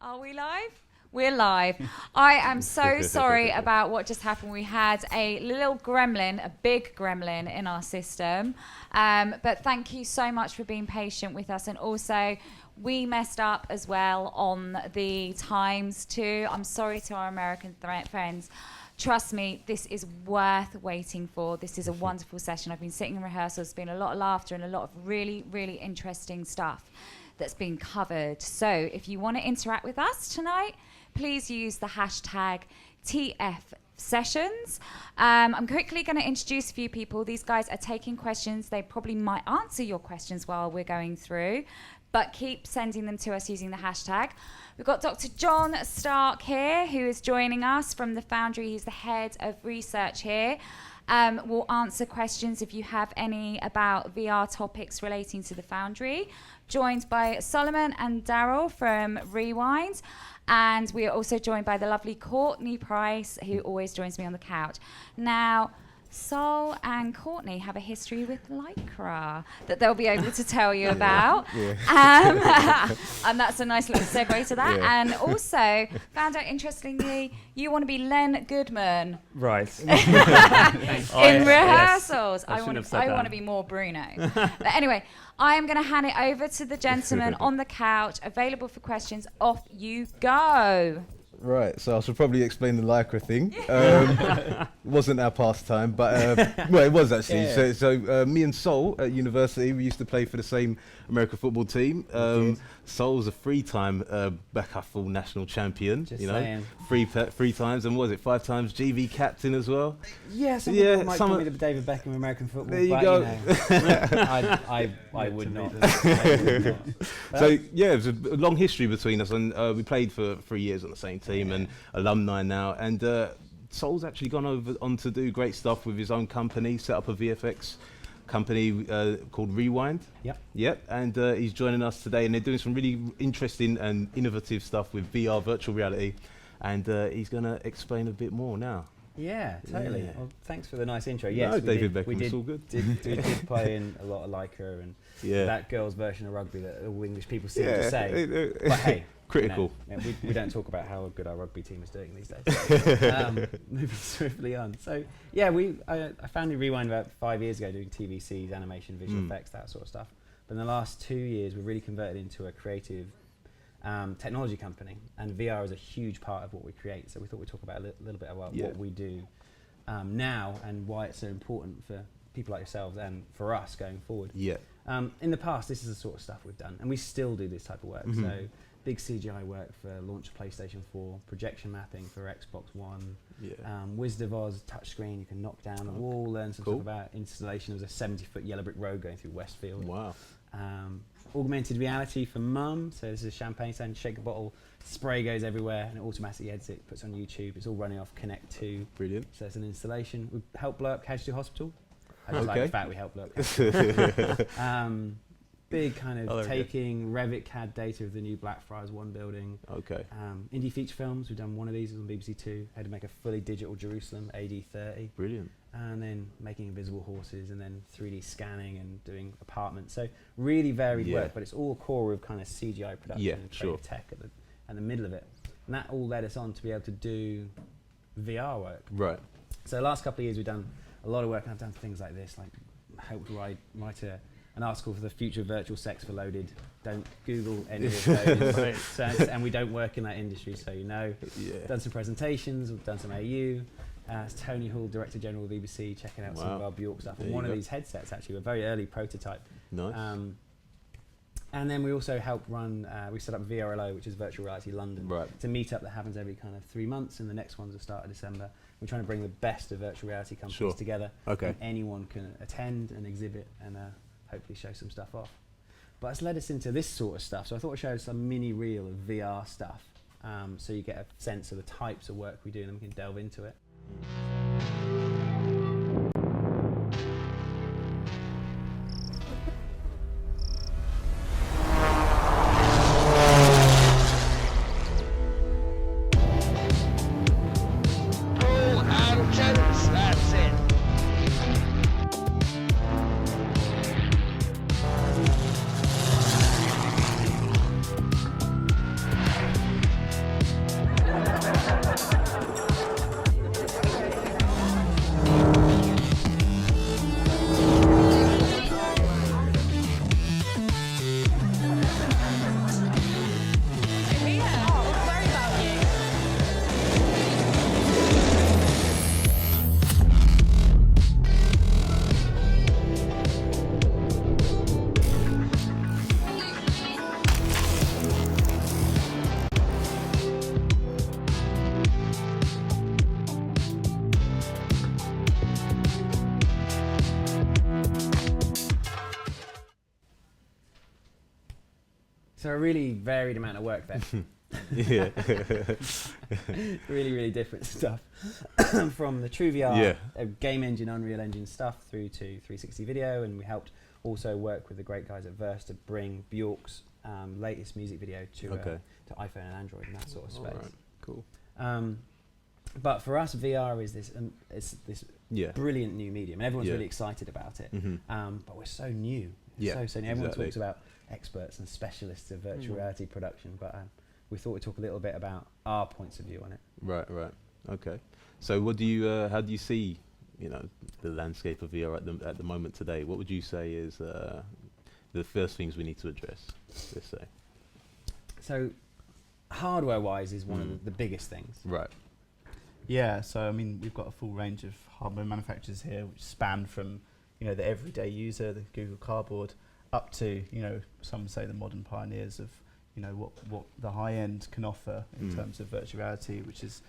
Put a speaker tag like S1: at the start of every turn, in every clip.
S1: Are we live? We're live. I am so sorry about what just happened. We had a little gremlin, a big gremlin in our system. But thank you so much for being patient with us. And also, we messed up as well on the times too. I'm sorry to our American friends. Trust me, this is worth waiting for. This is a wonderful session. I've been sitting in rehearsals. There's been a lot of laughter and a lot of really, really interesting stuff that's been covered. So if you want to interact with us tonight, please use the hashtag TF Sessions. I'm quickly going to introduce a few people. These guys are taking questions. They probably might answer your questions while we're going through, but keep sending them to us using the hashtag. We've got Dr. John Stark here, who is joining us from the Foundry. He's the head of research here. We'll answer questions if you have any about VR topics relating to the Foundry. Joined by Solomon and Daryl from Rewind. And we are also joined by the lovely Courtney Price, who always joins me on the couch. Now, Sol and Courtney have a history with Lycra that they'll be able to tell you about. And that's a nice little segue to that. Yeah. And also, found out interestingly, you want to be Len Goodman.
S2: Right.
S1: in rehearsals.
S2: Yes.
S1: I want to be more Bruno. But anyway, I am going to hand it over to the gentleman on the couch, available for questions. Off you go.
S3: Right, so I should probably explain the Lycra thing. It wasn't our pastime, but well, it was actually. Yeah. So me and Sol at university, we used to play for the same American football team. Sol was a three-time Backhuffle national champion.
S4: Just
S3: you know,
S4: saying.
S3: three times, and was it 5 times GV captain as well?
S4: Yeah, some people might call me the David Beckham of American football.
S3: There you go.
S4: You know, I would not.
S3: So yeah, it was a long history between us, and we played for 3 years on the same team, and alumni now. And Sol's actually gone on to do great stuff with his own company, set up a VFX company called Rewind. Yep. And he's joining us today, and they're doing some really interesting and innovative stuff with VR, virtual reality, and he's going to explain a bit more now.
S4: Yeah, totally. Yeah. Well, thanks for the nice intro.
S3: Yes, no, David Beckham,
S4: we did
S3: all good.
S4: did play in a lot of Lycra and that girls' version of rugby that all English people seem to say. But hey,
S3: critical.
S4: You know, we don't talk about how good our rugby team is doing these days. Moving swiftly on. So yeah, I founded Rewind about 5 years ago, doing TVCs, animation, visual effects, that sort of stuff. But in the last 2 years, we've really converted into a creative technology company, and VR is a huge part of what we create. So we thought we'd talk about a little bit about what we do now and why it's so important for people like yourselves and for us going forward.
S3: Yeah.
S4: In the past, this is the sort of stuff we've done, and we still do this type of work. So big CGI work for launch of PlayStation 4, projection mapping for Xbox One, Wizard of Oz touchscreen, you can knock down a wall, learn some stuff about installation. There was a 70-foot yellow brick road going through Westfield.
S3: Wow.
S4: Augmented reality for mum, so this is champagne stand, shake a bottle, spray goes everywhere, and it automatically edits it, puts it on YouTube. It's all running off Connect 2.
S3: Brilliant.
S4: So it's an installation. We help blow up Casualty Hospital. I just like the fact we help blow up big kind of taking Revit CAD data of the new Blackfriars 1 building.
S3: Okay.
S4: Indie feature films, we've done one of these on BBC 2, had to make a fully digital Jerusalem, AD 30.
S3: Brilliant.
S4: And then making invisible horses, and then 3D scanning and doing apartments. So really varied work, but it's all core of kind of CGI production and creative tech at the middle of it. And that all led us on to be able to do VR work.
S3: Right.
S4: So the last couple of years we've done a lot of work, and I've done things like this, like helped write an article for the future of virtual sex for Loaded. Don't Google any of those. And we don't work in that industry, so you know. Done some presentations, we've done some AU. Tony Hall, Director General of BBC, checking out some of our Bjork stuff. And one of these headsets, actually, a very early prototype.
S3: Nice.
S4: And then we also help run, we set up VRLO, which is Virtual Reality London.
S3: Right.
S4: It's a meetup that happens every kind of 3 months, and the next one's the start of December. We're trying to bring the best of virtual reality companies together.
S3: Okay.
S4: And anyone can attend and exhibit and hopefully show some stuff off. But it's led us into this sort of stuff. So I thought I'd show some mini reel of VR stuff, so you get a sense of the types of work we do, and then we can delve into it. really varied amount of work there.
S3: Yeah.
S4: Really, really different stuff. From the true VR game engine, Unreal Engine stuff through to 360 video, and we helped also work with the great guys at Verse to bring Bjork's latest music video to iPhone and Android and that sort of space.
S3: Right. Cool.
S4: But for us, VR is this brilliant new medium, and everyone's
S3: Yeah.
S4: really excited about it. But we're so new.
S3: Yeah,
S4: So new. Everyone
S3: exactly.
S4: talks about experts and specialists of virtual reality production, but we thought we'd talk a little bit about our points of view on it.
S3: Right. Okay. So what do you, how do you see, the landscape of VR at the moment today? What would you say is the first things we need to address, let's say?
S4: So hardware-wise is one of the biggest things.
S3: Right.
S2: Yeah, so I mean, we've got a full range of hardware manufacturers here, which span from, the everyday user, the Google Cardboard, up to, some say the modern pioneers of, what the high end can offer in terms of virtual reality, which is,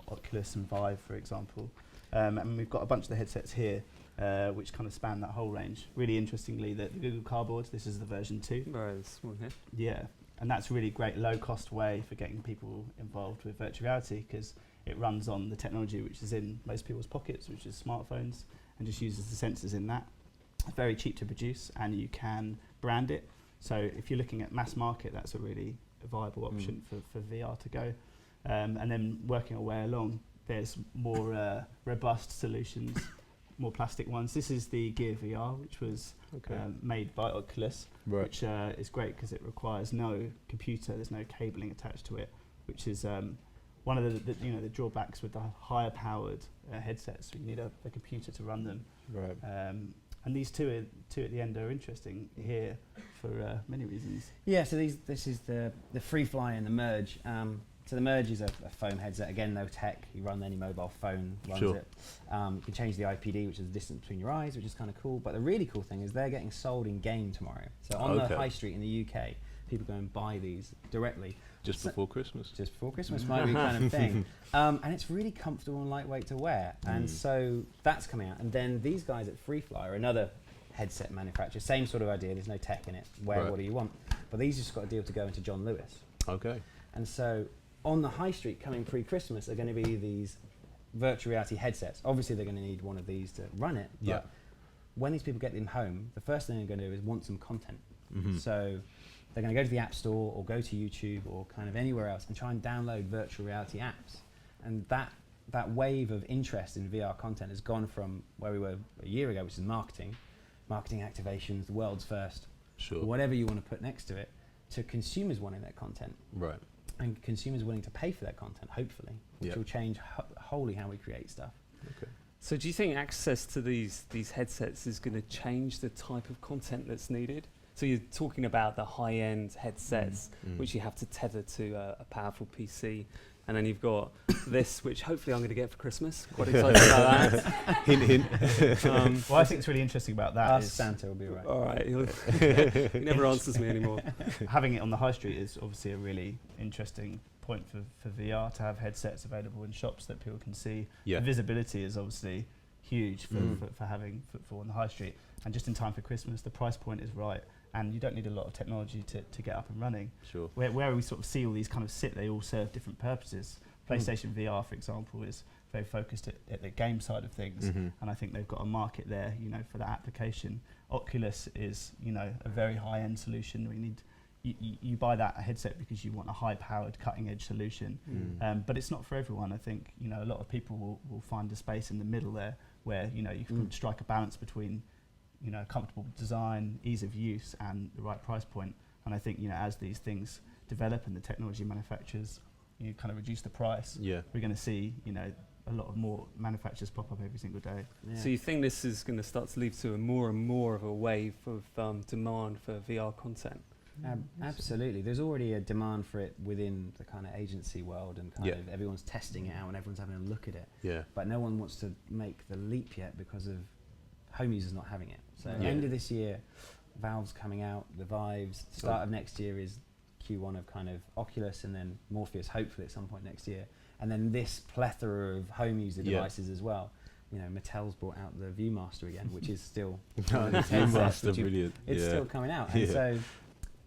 S2: Oculus and Vive, for example. And we've got a bunch of the headsets here, which kind of span that whole range. Really interestingly, the Google Cardboard, this is the version 2.
S5: Right, this one here.
S2: Yeah, and that's a really great low-cost way for getting people involved with virtual reality, because it runs on the technology which is in most people's pockets, which is smartphones, and just uses the sensors in that. It's very cheap to produce, and you can brand it. So if you're looking at mass market, that's a really viable option for VR to go. And then working our way along, there's more robust solutions, more plastic ones. This is the Gear VR, which was made by Oculus, which is great because it requires no computer, there's no cabling attached to it, which is one of the drawbacks with the higher powered headsets. You need a computer to run them.
S3: Right.
S2: And these two at the end are interesting here for many reasons.
S4: Yeah, so this is the FreeFly and the Merge. So the Merge is a foam headset, again, no tech. You run any mobile phone, runs it. You can change the IPD, which is the distance between your eyes, which is kind of cool. But the really cool thing is they're getting sold in game tomorrow. So on the high street in the UK, people go and buy these directly.
S3: Just before Christmas.
S4: Just before Christmas might be kind of thing. And it's really comfortable and lightweight to wear. And so that's coming out. And then these guys at FreeFly are another headset manufacturer. Same sort of idea. There's no tech in it. Wear what do you want. But these just got a deal to go into John Lewis.
S3: Okay.
S4: And so on the high street coming pre-Christmas are going to be these virtual reality headsets. Obviously they're going to need one of these to run it. But when these people get them home, the first thing they're going to do is want some content. So they're going to go to the App Store or go to YouTube or kind of anywhere else and try and download virtual reality apps. And that wave of interest in VR content has gone from where we were a year ago, which is marketing activations, the world's first, whatever you want to put next to it, to consumers wanting that content.
S3: Right.
S4: And consumers willing to pay for that content, hopefully, which will change wholly how we create stuff.
S3: Okay.
S5: So do you think access to these headsets is going to change the type of content that's needed? So you're talking about the high-end headsets, which you have to tether to a powerful PC. And then you've got this, which hopefully I'm going to get for Christmas. Quite excited about that.
S3: Hint, hint.
S2: Well, I think it's really interesting about that is
S4: Santa will be right.
S5: All right. He never answers me anymore.
S2: having it on the high street is obviously a really interesting point for VR, to have headsets available in shops that people can see.
S3: Yeah.
S2: The visibility is obviously huge for having footfall on the high street. And just in time for Christmas, the price point is right. And you don't need a lot of technology to get up and running.
S3: Sure.
S2: Where we sort of see all these kind of they all serve different purposes. PlayStation VR, for example, is very focused at the game side of things, and I think they've got a market there, for that application. Oculus is, a very high-end solution. We need you buy that headset because you want a high-powered, cutting-edge solution, but it's not for everyone. I think a lot of people will find a space in the middle there where you can strike a balance between comfortable design, ease of use, and the right price point. And I think, as these things develop and the technology manufacturers, kind of reduce the price, we're going to see, a lot of more manufacturers pop up every single day.
S5: So you think this is going to start to lead to a more and more of a wave of demand for VR content?
S4: Absolutely. There's already a demand for it within the kind of agency world, and kind of everyone's testing it out and everyone's having a look at it.
S3: Yeah.
S4: But no one wants to make the leap yet because of home users not having it. So end of this year, Valve's coming out, the Vives. Start of next year is Q1 of kind of Oculus, and then Morpheus hopefully at some point next year. And then this plethora of home user devices as well. Mattel's brought out the Viewmaster again, which is still
S3: Viewmaster, brilliant.
S4: It's still coming out. And so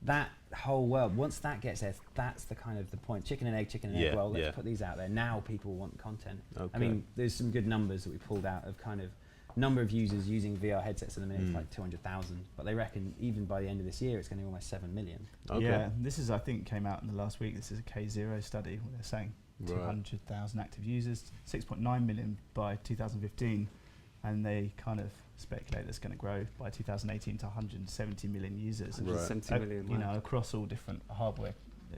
S4: that whole world, once that gets there, that's the kind of the point. Chicken and egg, well, let's put these out there. Now people want content.
S3: Okay.
S4: I mean, there's some good numbers that we pulled out of kind of number of users using VR headsets at the minute. It's like 200,000, but they reckon even by the end of this year, it's going to be almost 7 million.
S3: Okay.
S2: Yeah, this is, I think, came out in the last week. This is a K0 study where they're saying 200,000 active users, 6.9 million by 2015, and they kind of speculate it's going to grow by 2018 to 170 million users.
S5: 170 million,
S2: you
S5: wow.
S2: know, across all different hardware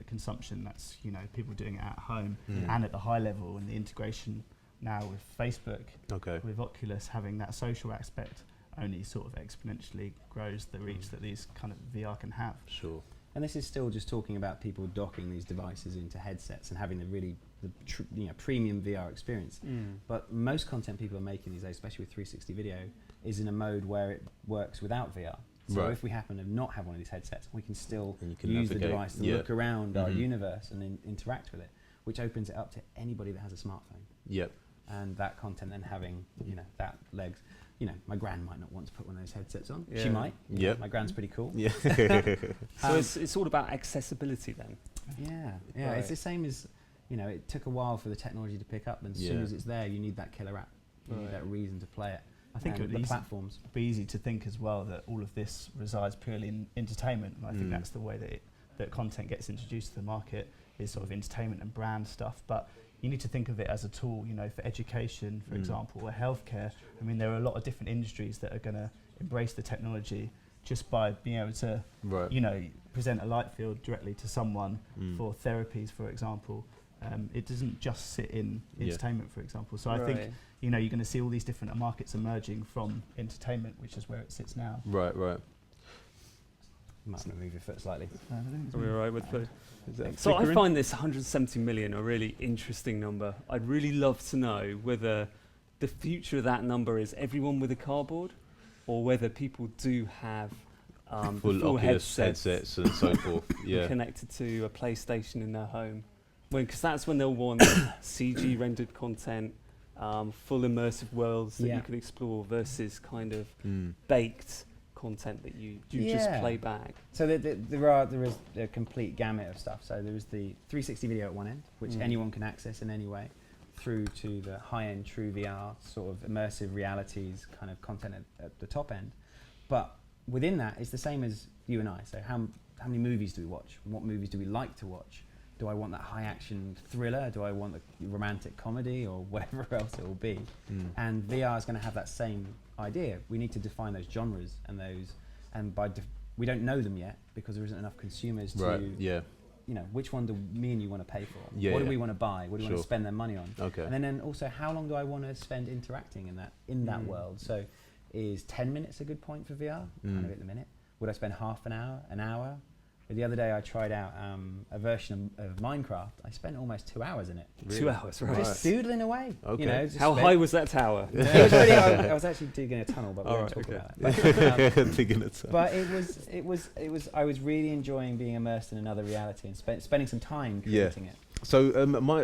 S2: consumption. That's, you know, people doing it at home and at the high level, and the integration now with Facebook, with Oculus having that social aspect only sort of exponentially grows the reach that these kind of VR can have.
S3: Sure.
S4: And this is still just talking about people docking these devices into headsets and having the premium VR experience. But most content people are making these days, especially with 360 video, is in a mode where it works without VR. So if we happen to not have one of these headsets, we can still use the device to look around our universe and interact with it, which opens it up to anybody that has a smartphone.
S3: Yep.
S4: And that content then having, you know, that legs. You know, my gran might not want to put one of those headsets on.
S5: Yeah.
S4: She might.
S3: Yeah.
S4: My gran's pretty cool.
S3: Yeah.
S5: So it's all about accessibility then.
S4: Yeah.
S5: Right.
S4: It's the same as, you know, it took a while for the technology to pick up, and as soon as it's there, you need that killer app. You need that reason to play it.
S2: I think
S4: and the platforms.
S2: Be easy to think as well that all of this resides purely in entertainment, and I think that's the way that content gets introduced to the market, is sort of entertainment and brand stuff. But you need to think of it as a tool, you know, for education, for example, or healthcare. I mean, there are a lot of different industries that are going to embrace the technology just by being able to, you know, present a light field directly to someone for therapies, for example. It doesn't just sit in entertainment, for example. So I think, you know, you're going to see all these different markets emerging from entertainment, which is where it sits now.
S3: Right.
S4: You might want to move your foot slightly.
S5: Are we all right with the...
S2: So
S5: I find this 170 million a really interesting number. I'd really love to know whether the future of that number is everyone with a cardboard, or whether people do have
S3: full Oculus headsets and so forth. Yeah.
S5: Connected to a PlayStation in their home. Because that's when they'll want CG rendered content, full immersive worlds that you could explore versus kind of baked content that you just play back.
S4: So there is a complete gamut of stuff. So there is the 360 video at one end, which anyone can access in any way, through to the high-end true VR sort of immersive realities kind of content at the top end. But within that, it's the same as you and I. So how many movies do we watch? What movies do we like to watch? Do I want that high-action thriller? Do I want the romantic comedy, or whatever else it will be? And VR is going to have that same idea. We need to define those genres and those, and we don't know them yet because there isn't enough consumers to, you know, which one do me and you want to pay for? What do we want to buy? What do we want to spend their money on? And then also, how long do I want to spend interacting in that world? So, is 10 minutes a good point for VR? Kind of at the minute. Would I spend half an hour, an hour? The other day I tried out a version of Minecraft. I spent almost 2 hours in it.
S5: Really? 2 hours, right.
S4: Just doodling away.
S3: Okay.
S4: You know, just
S5: how high was that tower?
S4: It was really, I was actually digging a tunnel, but we won't talk about that.
S3: Digging a tunnel.
S4: But it was. I was really enjoying being immersed in another reality and spending some time creating it.
S3: So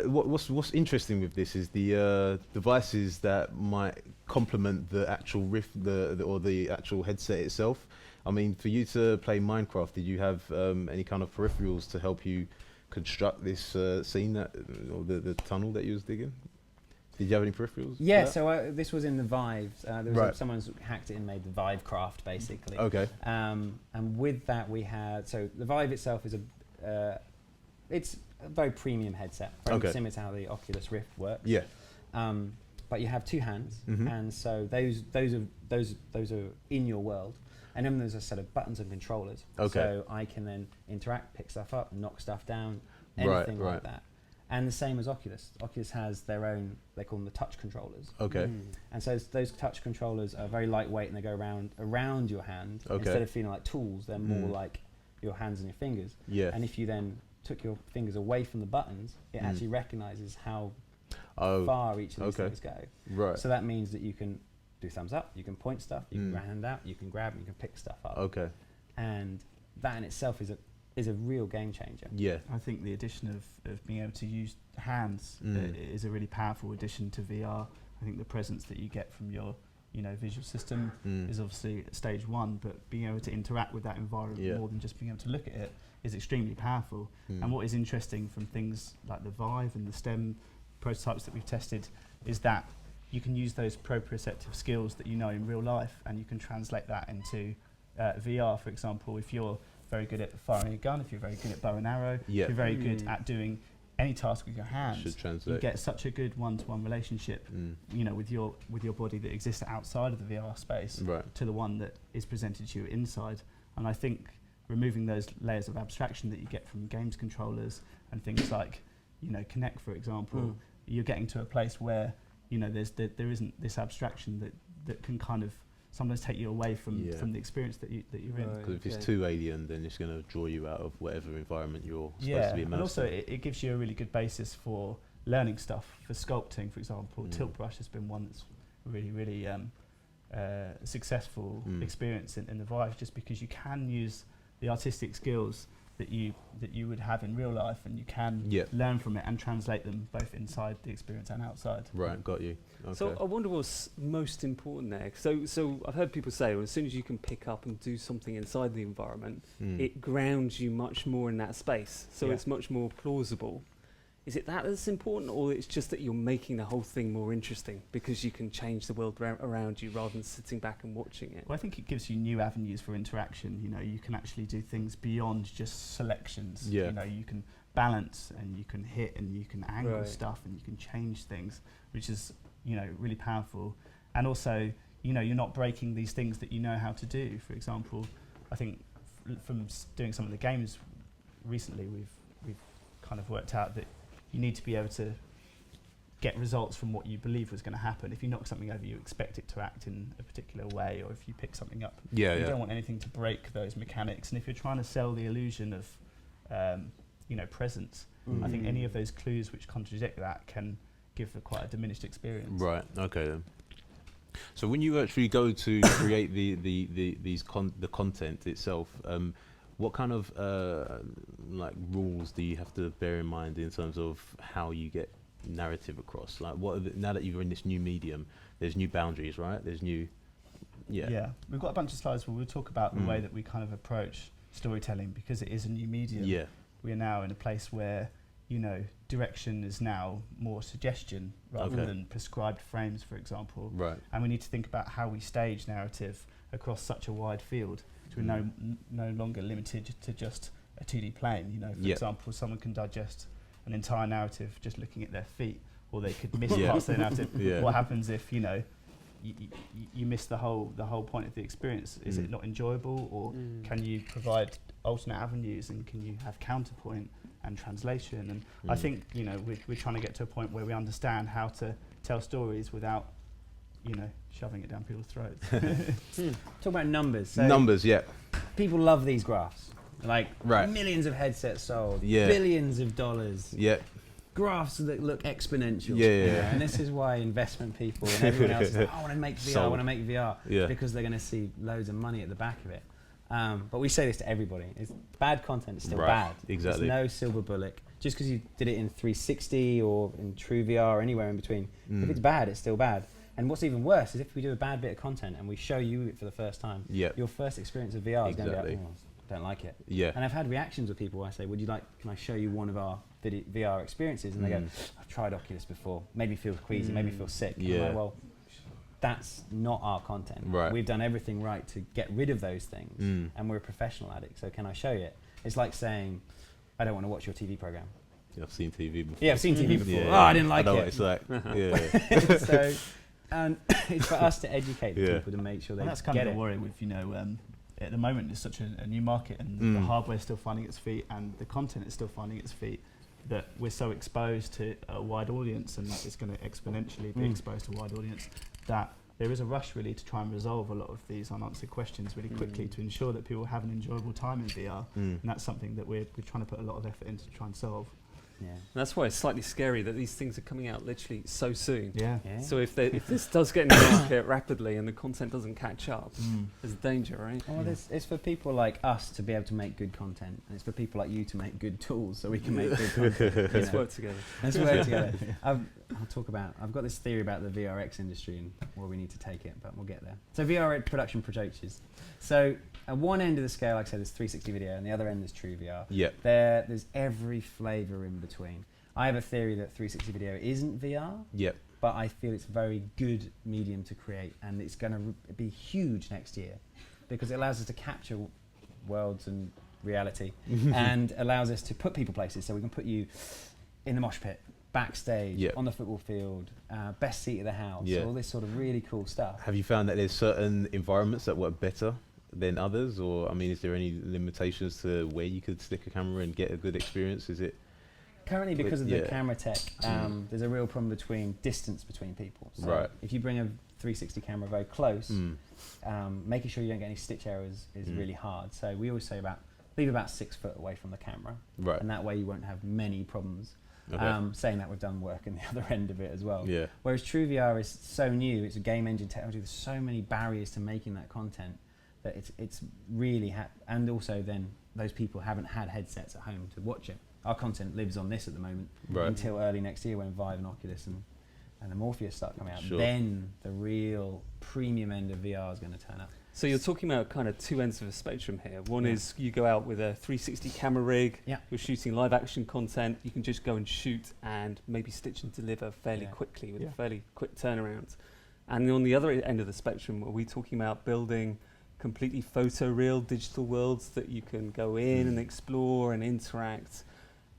S3: what's interesting with this is the devices that might complement the actual Rift, or the actual headset itself. I mean, for you to play Minecraft, did you have any kind of peripherals to help you construct this scene, or the tunnel that you was digging? Did you have any peripherals?
S4: Yeah, so this was in the Vive. There was someone's hacked it and made the Vive craft, basically.
S3: Okay.
S4: And with that we had, so the Vive itself is it's a very premium headset, very similar to how the Oculus Rift works.
S3: Yeah.
S4: But you have two hands, and so those are in your world. And then there's a set of buttons and controllers. So I can then interact, pick stuff up, knock stuff down, anything like that. And the same as Oculus. Oculus has their own, they call them the touch controllers. And so those touch controllers are very lightweight, and they go around your hand. Instead of feeling like tools, they're more like your hands and your fingers. And if you then took your fingers away from the buttons, it actually recognizes how far each of these things go. So that means that you can do thumbs up, you can point stuff, you can hand out, you can grab, and you can pick stuff up. And that in itself is a real game changer.
S2: I think the addition of being able to use hands is a really powerful addition to VR. I think the presence that you get from your visual system is obviously stage one, but being able to interact with that environment more than just being able to look at it is extremely powerful. And what is interesting from things like the Vive and the STEM prototypes that we've tested is that you can use those proprioceptive skills that you know in real life, and you can translate that into VR, for example. If you're very good at firing a gun, if you're very good at bow and arrow, if you're very good at doing any task with your hands, you get such a good one-to-one relationship, you know, with your body that exists outside of the VR space to the one that is presented to you inside. And I think removing those layers of abstraction that you get from games controllers and things like, you know, Kinect, for example, you're getting to a place where, you know, there isn't this abstraction that can kind of sometimes take you away from the experience that you're in.
S3: Because if it's too alien, then it's going to draw you out of whatever environment you're supposed to be immersed
S2: and also
S3: in.
S2: it gives you a really good basis for learning stuff. For sculpting, for example, Tilt Brush has been one that's really successful experience in the Vive, just because you can use the artistic skills that you would have in real life, and you can learn from it and translate them both inside the experience and outside.
S3: Right, got you. Okay.
S5: So I wonder what's most important there. So I've heard people say, well, as soon as you can pick up and do something inside the environment, it grounds you much more in that space. So it's much more plausible. Is it that that's important, or it's just that you're making the whole thing more interesting because you can change the world around you rather than sitting back and watching it?
S2: Well, I think it gives you new avenues for interaction. You know, you can actually do things beyond just selections. You know, you can balance and you can hit and you can angle stuff and you can change things, which is, you know, really powerful. And also, you know, you're not breaking these things that you know how to do. For example, I think from doing some of the games recently, we've kind of worked out that you need to be able to get results from what you believe was going to happen. If you knock something over, you expect it to act in a particular way, or if you pick something up, you don't want anything to break those mechanics. And if you're trying to sell the illusion of, you know, presence, I think any of those clues which contradict that can give quite a diminished experience.
S3: Right. Okay then. So when you actually go to create the content itself, what kind of like rules do you have to bear in mind in terms of how you get narrative across? Like, what are now that you're in this new medium, there's new boundaries, right? There's new,
S2: yeah. We've got a bunch of slides where we'll talk about the way that we kind of approach storytelling, because it is a new medium.
S3: Yeah,
S2: we are now in a place where, you know, direction is now more suggestion rather than prescribed frames, for example.
S3: Right.
S2: And we need to think about how we stage narrative across such a wide field. So we're no longer limited to just a 2D plane. You know, for example, someone can digest an entire narrative just looking at their feet, or they could miss parts of the narrative. What happens if, you know, you miss the whole point of the experience? Is it not enjoyable, or can you provide alternate avenues, and can you have counterpoint and translation? And I think, you know, we're trying to get to a point where we understand how to tell stories without, you know, shoving it down people's throats.
S4: Talk about numbers. So
S3: numbers,
S4: people love these graphs. Like millions of headsets sold, billions of dollars. Graphs that look exponential. And this is why investment people and everyone else is like, I want to make VR, I want to make VR, because they're going to see loads of money at the back of it. But we say this to everybody: bad content is still bad.
S3: Exactly.
S4: There's no silver bullet. Just because you did it in 360 or in true VR or anywhere in between, if it's bad, it's still bad. And what's even worse is if we do a bad bit of content and we show you it for the first time, your first experience of VR is going to be like, I don't like it. And I've had reactions with people where I say, can I show you one of our VR experiences? And they go, I've tried Oculus before, made me feel queasy, made me feel sick. And I'm like, well, that's not our content. We've done everything right to get rid of those things, and we're a professional at it, so can I show you it? It's like saying, I don't want to watch your TV program.
S3: I've seen TV before.
S4: Yeah, I've seen TV before. I didn't like
S3: I know
S4: it.
S3: what it's like.
S4: So, and it's for us to educate people to make sure they
S2: that's kind
S4: get
S2: of
S4: it.
S2: the worry with, you know, at the moment it's such a new market, and the hardware is still finding its feet and the content is still finding its feet, that we're so exposed to a wide audience, and it's going to exponentially be exposed to a wide audience, that there is a rush really to try and resolve a lot of these unanswered questions really quickly to ensure that people have an enjoyable time in VR. And that's something that we're trying to put a lot of effort into to try and solve.
S4: Yeah.
S5: And that's why it's slightly scary that these things are coming out literally so soon.
S2: Yeah.
S4: Yeah.
S5: So if this does get in the market rapidly and the content doesn't catch up,
S2: Mm.
S5: there's danger, right?
S4: Well, it's for people like us to be able to make good content, and it's for people like you to make good tools so we can make good content. you
S5: Let's
S4: know.
S5: work together.
S4: Let's work together. I've got this theory about the VRX industry and where we need to take it, but we'll get there. So VR production approaches. So at one end of the scale, like I said, there's 360 video, and the other end is true VR.
S3: Yep.
S4: There's every flavour in between. I have a theory that 360 video isn't VR,
S3: Yep.
S4: but I feel it's a very good medium to create, and it's going to be huge next year because it allows us to capture worlds and reality and allows us to put people places. So we can put you in the mosh pit, backstage,
S3: Yep.
S4: on the football field, best seat of the house,
S3: Yeah.
S4: all this sort of really cool stuff.
S3: Have you found that there's certain environments that work better than others, or I mean, is there any limitations to where you could stick a camera and get a good experience? Is it?
S4: Currently, because of the
S3: Yeah.
S4: camera tech, there's a real problem between distance between people. So
S3: Right.
S4: if you bring a 360 camera very close,
S3: Mm.
S4: making sure you don't get any stitch errors is really hard. So we always say leave about 6 foot away from the camera,
S3: Right.
S4: and that way you won't have many problems.
S3: Okay.
S4: Saying that, we've done work in the other end of it as well.
S3: Yeah.
S4: Whereas True VR is so new, it's a game engine technology, there's so many barriers to making that content that it's really, and also then those people haven't had headsets at home to watch it. Our content lives on this at the moment
S3: Right.
S4: until early next year when Vive and Oculus and the Morpheus start coming out.
S3: Sure.
S4: Then the real premium end of VR is going to turn up.
S5: So you're talking about kind of two ends of a spectrum here. One
S4: Yeah.
S5: is you go out with a 360 camera rig,
S4: Yeah.
S5: you're shooting live action content, you can just go and shoot and maybe stitch and deliver fairly
S4: Yeah.
S5: quickly with
S2: Yeah.
S5: a fairly quick turnaround. And on the other end of the spectrum, are we talking about building completely photoreal digital worlds that you can go in and explore and interact?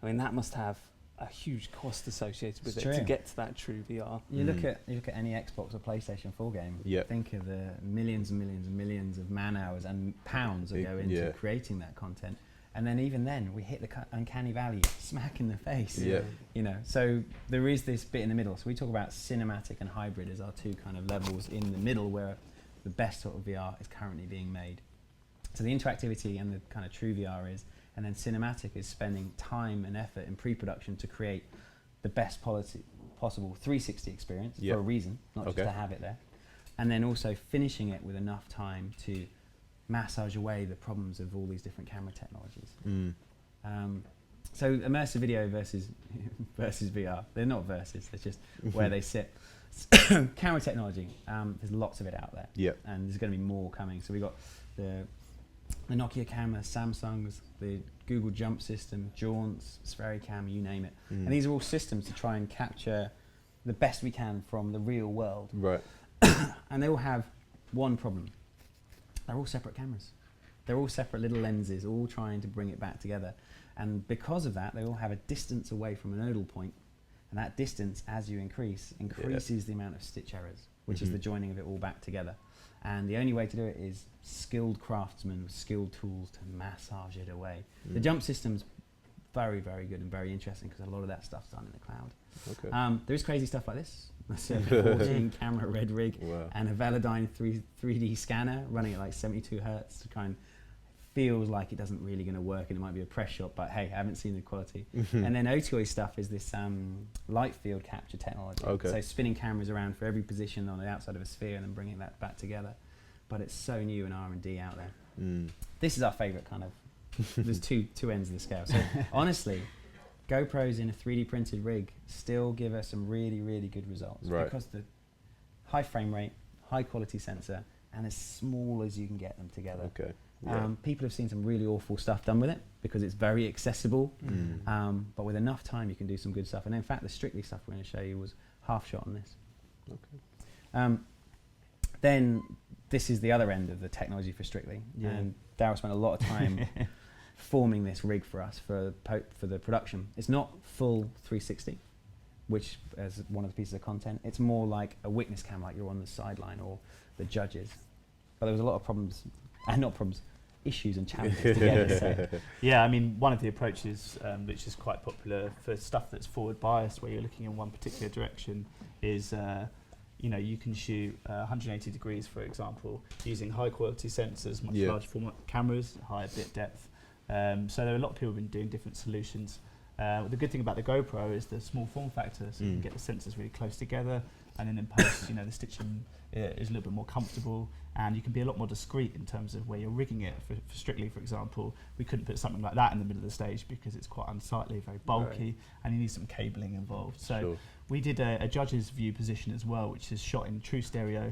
S5: I mean, that must have a huge cost associated with
S4: It's
S5: it to
S4: true.
S5: get to that true VR.
S4: You look at any Xbox or PlayStation 4 game.
S3: Yep.
S4: Think of the millions and millions and millions of man hours and pounds that go into
S3: Yeah.
S4: creating that content. And then even then, we hit the uncanny valley smack in the face.
S3: Yeah.
S4: You know, so there is this bit in the middle. So we talk about cinematic and hybrid as our two kind of levels in the middle where the best sort of VR is currently being made. So the interactivity and the kind of true VR is, and then cinematic is spending time and effort in pre-production to create the best possible 360 experience
S3: Yep.
S4: for a reason, not
S3: Okay.
S4: just to have it there. And then also finishing it with enough time to massage away the problems of all these different camera technologies.
S3: Mm.
S4: So immersive video versus VR, they're not versus, they're just where they sit. Camera technology, there's lots of it out there.
S3: Yep.
S4: And there's going to be more coming. So we got the Nokia camera, Samsung's, the Google Jump system, Jaunt's, Sphericam, you name it.
S3: Mm.
S4: And these are all systems to try and capture the best we can from the real world.
S3: Right.
S4: And they all have one problem. They're all separate cameras. They're all separate little lenses, all trying to bring it back together. And because of that, they all have a distance away from a nodal point. And that distance, as you increases the amount of stitch errors, which is the joining of it all back together. And the only way to do it is skilled craftsmen with skilled tools to massage it away. The jump system's very, very good and very interesting because a lot of that stuff's done in the cloud.
S3: Okay.
S4: There is crazy stuff like this. That's a 14 camera red rig
S3: Wow.
S4: and a Velodyne 3D scanner running at like 72 hertz to kind of feels like it doesn't really going to work and it might be a press shot, but hey, I haven't seen the quality. And then OTOI stuff is this light field capture technology.
S3: Okay.
S4: So spinning cameras around for every position on the outside of a sphere and then bringing that back together. But it's so new and R&D out there.
S3: Mm.
S4: This is our favorite kind of, there's two ends of the scale. So honestly, GoPros in a 3D printed rig still give us some really, really good results.
S3: Right.
S4: Because the high frame rate, high quality sensor, and as small as you can get them together.
S3: Okay. Yeah.
S4: People have seen some really awful stuff done with it because it's very accessible.
S3: Mm.
S4: But with enough time, you can do some good stuff. And in fact, the Strictly stuff we're going to show you was half shot on this.
S3: Okay.
S4: Then this is the other end of the technology for Strictly.
S2: Yeah.
S4: And Darryl spent a lot of time forming this rig for us for the production. It's not full 360, which as one of the pieces of content. It's more like a witness cam, like you're on the sideline or the judges. But there was a lot of problems, and not problems, issues and challenges to get this set.
S2: Yeah, I mean, one of the approaches which is quite popular for stuff that's forward biased, where you're looking in one particular direction, is you can shoot 180 degrees, for example, using high quality sensors, much larger format cameras, higher bit depth. So there are a lot of people who've been doing different solutions. The good thing about the GoPro is the small form factor, so you can get the sensors really close together, and then in post, the stitching is a little bit more comfortable, and you can be a lot more discreet in terms of where you're rigging it. For Strictly, for example, we couldn't put something like that in the middle of the stage because it's quite unsightly, very bulky, and you need some cabling involved. So we did a judge's view position as well, which is shot in true stereo,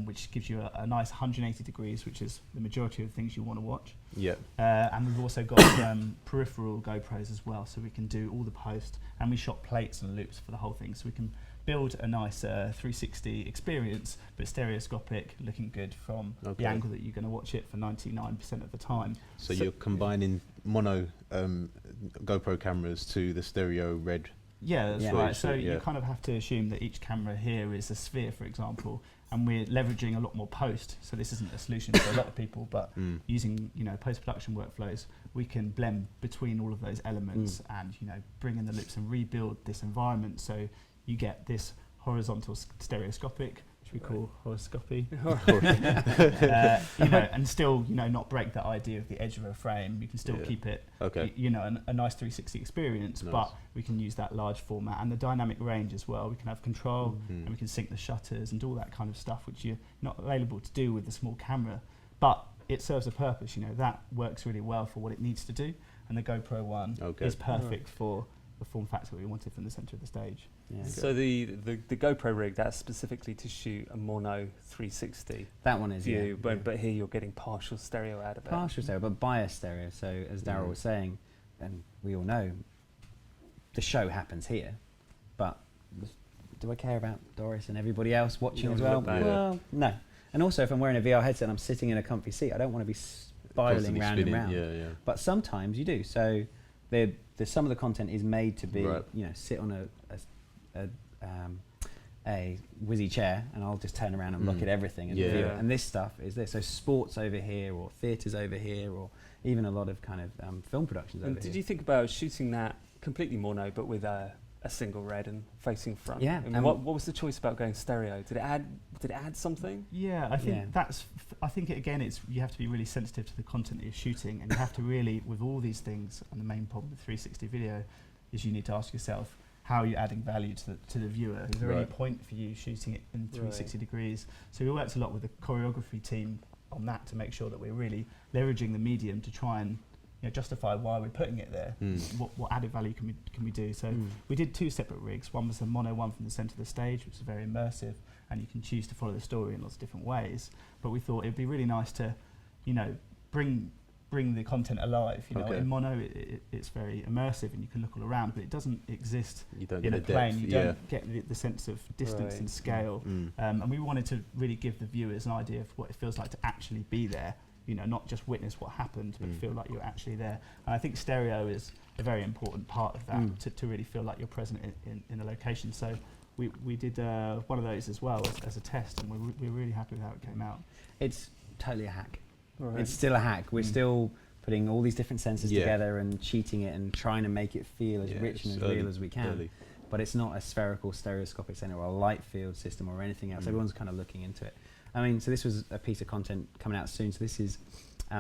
S2: which gives you a nice 180 degrees, which is the majority of the things you want to watch.
S3: Yeah.
S2: And we've also got peripheral GoPros as well, so we can do all the post, and we shot plates and loops for the whole thing, so we can build a nice 360 experience, but stereoscopic, looking good from the angle that you're going to watch it for 99% of the time.
S3: So you're combining mono GoPro cameras to the stereo red.
S2: Yeah, that's
S3: Yeah.
S2: right. So
S3: Yeah.
S2: you kind of have to assume that each camera here is a sphere, for example, and we're leveraging a lot more post. So this isn't a solution for a lot of people, but using post-production workflows, we can blend between all of those elements and bring in the loops and rebuild this environment. So you get this horizontal stereoscopic, which we call horoscopy, and still not break that idea of the edge of a frame. You can still keep it, a nice 360 experience, but we can use that large format and the dynamic range as well. We can have control and we can sync the shutters and all that kind of stuff, which you're not available to do with the small camera, but it serves a purpose. That works really well for what it needs to do, and the GoPro one is perfect for the form factor we wanted from the center of the stage.
S4: Yeah.
S5: So the GoPro rig, that's specifically to shoot a mono 360
S4: That one is
S5: view, but here you're getting partial stereo out of it.
S4: Partial stereo, but bias stereo. So as Darryl was saying, and we all know, the show happens here, but do I care about Doris and everybody else watching as well? Well, no. And also, if I'm wearing a VR headset and I'm sitting in a comfy seat, I don't want to be spiraling round and round.
S3: Yeah.
S4: But sometimes you do. So some of the content is made to be, sit on a whizzy chair, and I'll just turn around and look at everything and review it. And this stuff is this. So sports over here, or theatres over here, or even a lot of kind of film productions over here.
S5: Did you think about shooting that completely mono, but with a single red and facing front?
S4: Yeah.
S5: And what was the choice about going stereo? Did it add something?
S2: Yeah, I think I think you have to be really sensitive to the content that you're shooting, and you have to really, with all these things, and the main problem with 360 video is you need to ask yourself, how are you adding value to the viewer? Is there any point for you shooting it in 360 degrees? So we worked a lot with the choreography team on that to make sure that we're really leveraging the medium to try and justify why we're putting it there. What added value can we do? So we did two separate rigs. One was a mono one from the centre of the stage, which is very immersive, and you can choose to follow the story in lots of different ways. But we thought it'd be really nice to, bring the content alive. In mono, it's very immersive and you can look all around, but it doesn't exist in a plane. You don't get the sense of distance and scale. And we wanted to really give the viewers an idea of what it feels like to actually be there. Not just witness what happened, but feel like you're actually there. And I think stereo is a very important part of that, to really feel like you're present in the location. So we did one of those as well as a test, and we're really happy with how it came out.
S4: It's totally a hack.
S5: Right.
S4: It's still a hack. We're still putting all these different sensors together and cheating it and trying to make it feel as rich and as real as we can. But it's not a spherical stereoscopic center or a light field system or anything else. Everyone's kind of looking into it. So this was a piece of content coming out soon. So this is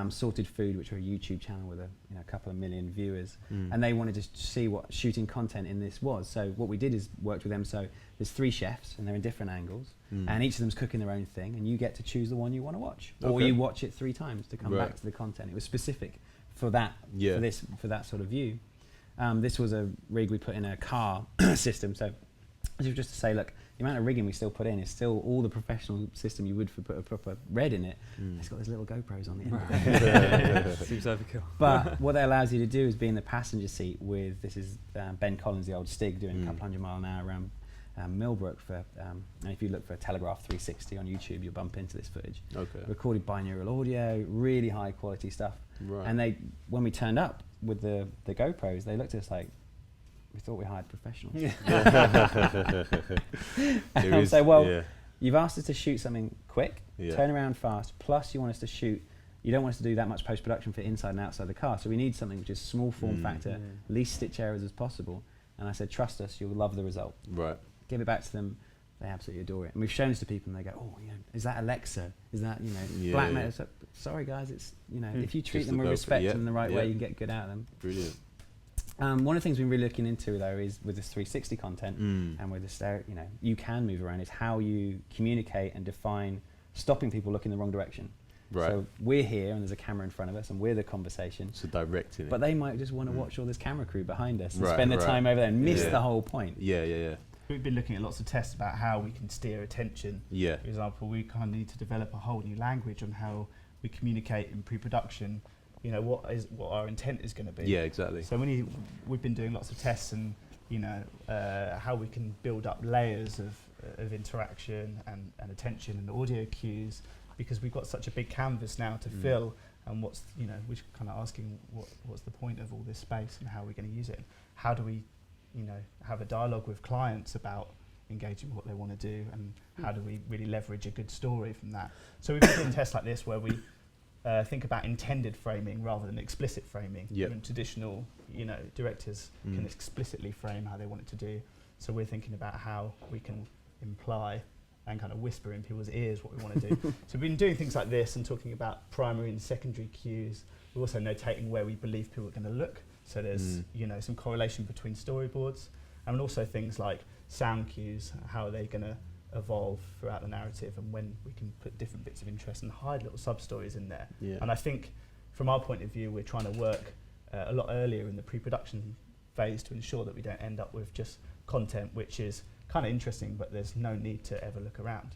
S4: Sorted Food, which are a YouTube channel with a couple of million viewers, and they wanted to see what shooting content in this was. So what we did is worked with them. So there's 3 chefs, and they're in different angles, and each of them's cooking their own thing, and you get to choose the one you want to watch, or you watch it 3 times to come back to the content. It was specific for that, for that sort of view. This was a rig we put in a car system. So this was just to say, look, the amount of rigging we still put in is still all the professional system you would for put a proper red in it. It's got those little GoPros on the end of it.
S5: Seems overkill.
S4: But what that allows you to do is be in the passenger seat with, this is Ben Collins, the old Stig, doing a couple 100 mile an hour around Millbrook and if you look for Telegraph 360 on YouTube, you'll bump into this footage. Recorded binaural audio, really high quality stuff. And when we turned up with the GoPros, they looked at us like, we thought we hired professionals. And I'll say, you've asked us to shoot something quick, turn around fast, plus you want us to shoot, you don't want us to do that much post-production for inside and outside the car, so we need something which is small form factor, least stitch errors as possible. And I said, trust us, you'll love the result. Give it back to them, they absolutely adore it. And we've shown this to people and they go, oh, is that Alexa? Is that, black metal? So, sorry guys, it's, if you treat them with respect and the right way, you can get good out of them.
S3: Brilliant.
S4: One of the things we're really looking into though is with this 360 content and with the stereo, you can move around, is how you communicate and define stopping people looking the wrong direction.
S3: Right.
S4: So we're here and there's a camera in front of us and we're the conversation.
S3: So directing
S4: But
S3: it.
S4: they might just want to watch all this camera crew behind us and
S3: Right,
S4: spend the
S3: right.
S4: time over there and miss
S3: Yeah.
S4: the whole point.
S3: Yeah.
S2: We've been looking at lots of tests about how we can steer attention.
S3: Yeah.
S2: For example, we kind of need to develop a whole new language on how we communicate in pre-production. What our intent is going to be.
S3: Yeah, exactly.
S2: So we've been doing lots of tests and how we can build up layers of interaction and attention and audio cues, because we've got such a big canvas now to fill. And we're kind of asking what's the point of all this space and how we're going to use it. How do we have a dialogue with clients about engaging with what they want to do, and how do we really leverage a good story from that. So we've been doing tests like this where we think about intended framing rather than explicit framing.
S3: Yep.
S2: When traditional directors can explicitly frame how they want it to do. So we're thinking about how we can imply and kind of whisper in people's ears what we want to do. So we've been doing things like this and talking about primary and secondary cues. We're also notating where we believe people are going to look. So there's some correlation between storyboards, and also things like sound cues. How are they going to evolve throughout the narrative, and when we can put different bits of interest and hide little sub-stories in there.
S3: Yeah.
S2: And I think from our point of view, we're trying to work a lot earlier in the pre-production phase to ensure that we don't end up with just content which is kind of interesting, but there's no need to ever look around,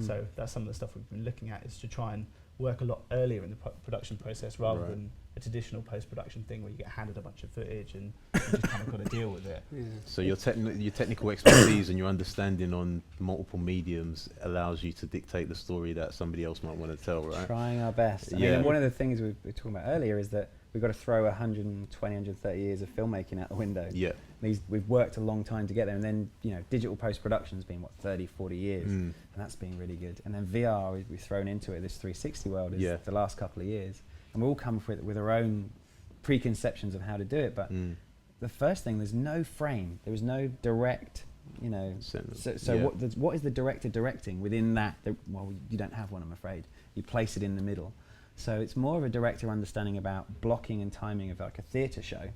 S2: So that's some of the stuff we've been looking at, is to try and work a lot earlier in the production process rather
S3: Right.
S2: than a traditional post-production thing where you get handed a bunch of footage and you just kind of got to deal with it.
S5: Yeah.
S3: So your technical expertise and your understanding on multiple mediums allows you to dictate the story that somebody else might want to tell, right?
S4: Trying our best. I
S3: Yeah.
S4: mean, one of the things we were talking about earlier is that we've got to throw 120, 130 years of filmmaking out the window.
S3: Yeah.
S4: We've worked a long time to get there, and then digital post-production's been 30, 40 years, and that's been really good. And then VR we've thrown into it, this 360 world, is the last couple of years, and we all come with our own preconceptions of how to do it. But the first thing, there's no frame, there is no direct, what is the director directing within that? Well, you don't have one, I'm afraid. You place it in the middle. So it's more of a director understanding about blocking and timing of like a theatre show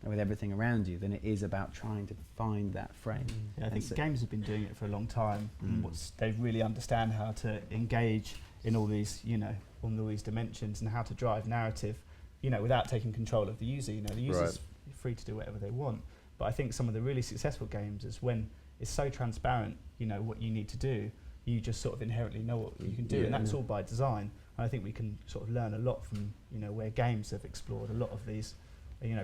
S4: with everything around you than it is about trying to find that frame.
S2: Yeah, I think games have been doing it for a long time. And they really understand how to engage in all these, on all these dimensions, and how to drive narrative, without taking control of the user. The user's free to do whatever they want. But I think some of the really successful games is when it's so transparent, what you need to do, you just sort of inherently know what you can do, and that's all by design. And I think we can sort of learn a lot from, where games have explored a lot of these,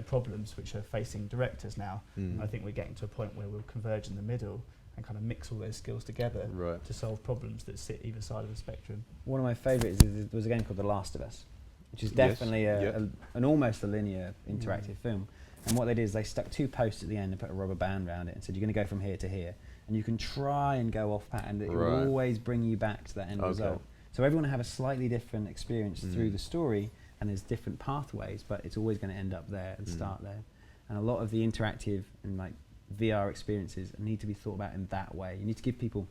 S2: problems which are facing directors now. And I think we're getting to a point where we'll converge in the middle and kind of mix all those skills together to solve problems that sit either side of the spectrum.
S4: One of my favourites is there was a game called The Last of Us, which is definitely an almost a linear interactive film. And what they did is they stuck 2 posts at the end and put a rubber band around it and said, you're going to go from here to here. And you can try and go off pattern, and it will always bring you back to that end result. So everyone will have a slightly different experience through the story, and there's different pathways, but it's always going to end up there and start there. And a lot of the interactive and like VR experiences need to be thought about in that way. You need to give people,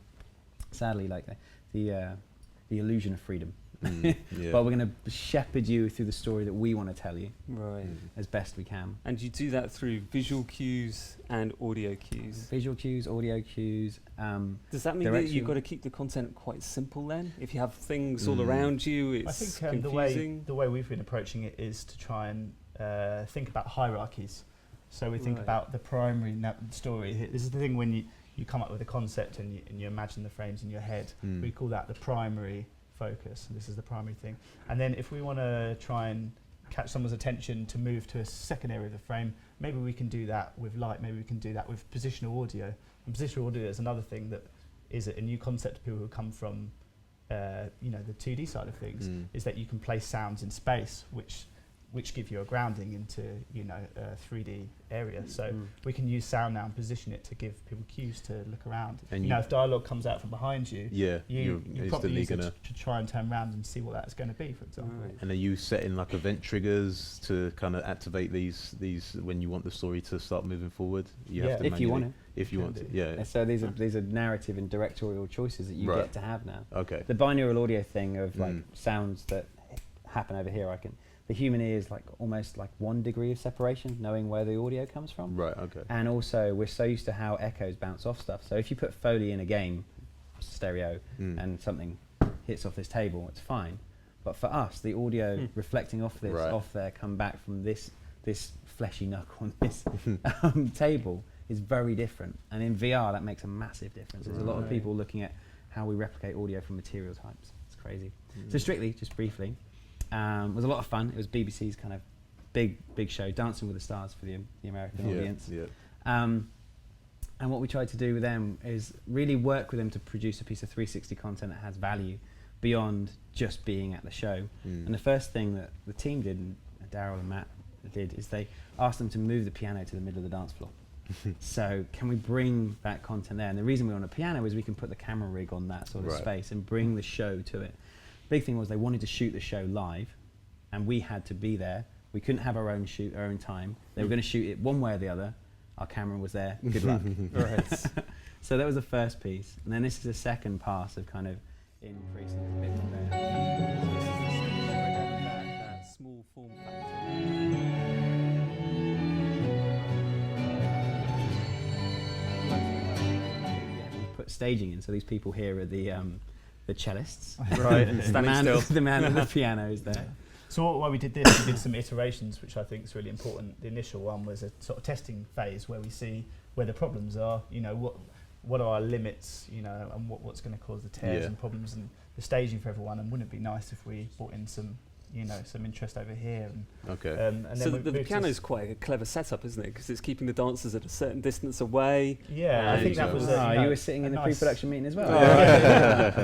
S4: sadly, like the illusion of freedom. But we're going to shepherd you through the story that we want to tell you as best we can.
S5: And you do that through visual cues and audio cues.
S4: Visual cues, audio cues.
S5: Does that mean that you've got to keep the content quite simple then? If you have things all around you, it's confusing?
S2: the way we've been approaching it is to try and think about hierarchies. So we think about the primary story. This is the thing when you come up with a concept and you imagine the frames in your head. We call that the primary focus. This is the primary thing. And then if we want to try and catch someone's attention to move to a second area of the frame, maybe we can do that with light, maybe we can do that with positional audio. And positional audio is another thing that is a new concept to people who come from the 2D side of things, is that you can place sounds in space which give you a grounding into a 3D area. So we can use sound now and position it to give people cues to look around. And if dialogue comes out from behind you, you probably use it to try and turn around and see what that's going to be, for example.
S3: And are you setting like event triggers to kind of activate these when you want the story to start moving forward? You have to
S4: if you want it.
S3: If you want to,
S4: And so these are narrative and directorial choices that you get to have now.
S3: Okay.
S4: The binaural audio thing of like sounds that happen over here, the human ear is like almost like 1 degree of separation, knowing where the audio comes from.
S3: Right. Okay.
S4: And also, we're so used to how echoes bounce off stuff. So if you put Foley in a game, stereo, and something hits off this table, it's fine. But for us, the audio reflecting off this, off there, come back from this fleshy nook on this table is very different. And in VR, that makes a massive difference. There's a lot of people looking at how we replicate audio from material types. It's crazy. So Strictly, just briefly, was a lot of fun. It was BBC's kind of big show, Dancing with the Stars for the American audience.
S3: Yeah.
S4: And what we tried to do with them is really work with them to produce a piece of 360 content that has value beyond just being at the show. And the first thing that the team did, and Daryl and Matt did, is they asked them to move the piano to the middle of the dance floor. So can we bring that content there? And the reason we want a piano is we can put the camera rig on that sort of space and bring the show to it. Big thing was they wanted to shoot the show live, and we had to be there. We couldn't have our own shoot, our own time. They were going to shoot it one way or the other. Our camera was there. Good luck. So that was the first piece, and then this is the second pass of kind of increasing a bit more there.
S5: So this is the stage where that small form factor.
S4: Put staging in, so these people here are the cellists,
S2: Right.
S4: the man with the piano is there.
S2: So why we did this, we did some iterations, which I think is really important. The initial one was a sort of testing phase where we see where the problems are, you know, what are our limits, you know, and what's going to cause the tears and problems, and the staging for everyone. And wouldn't it be nice if we brought in some, you know, some interest over here? And, and
S5: so
S2: then
S5: the piano is quite a clever setup, isn't it? Because it's keeping the dancers at a certain distance away.
S2: Yeah, I think that was.
S4: You were sitting in the pre-production meeting as well.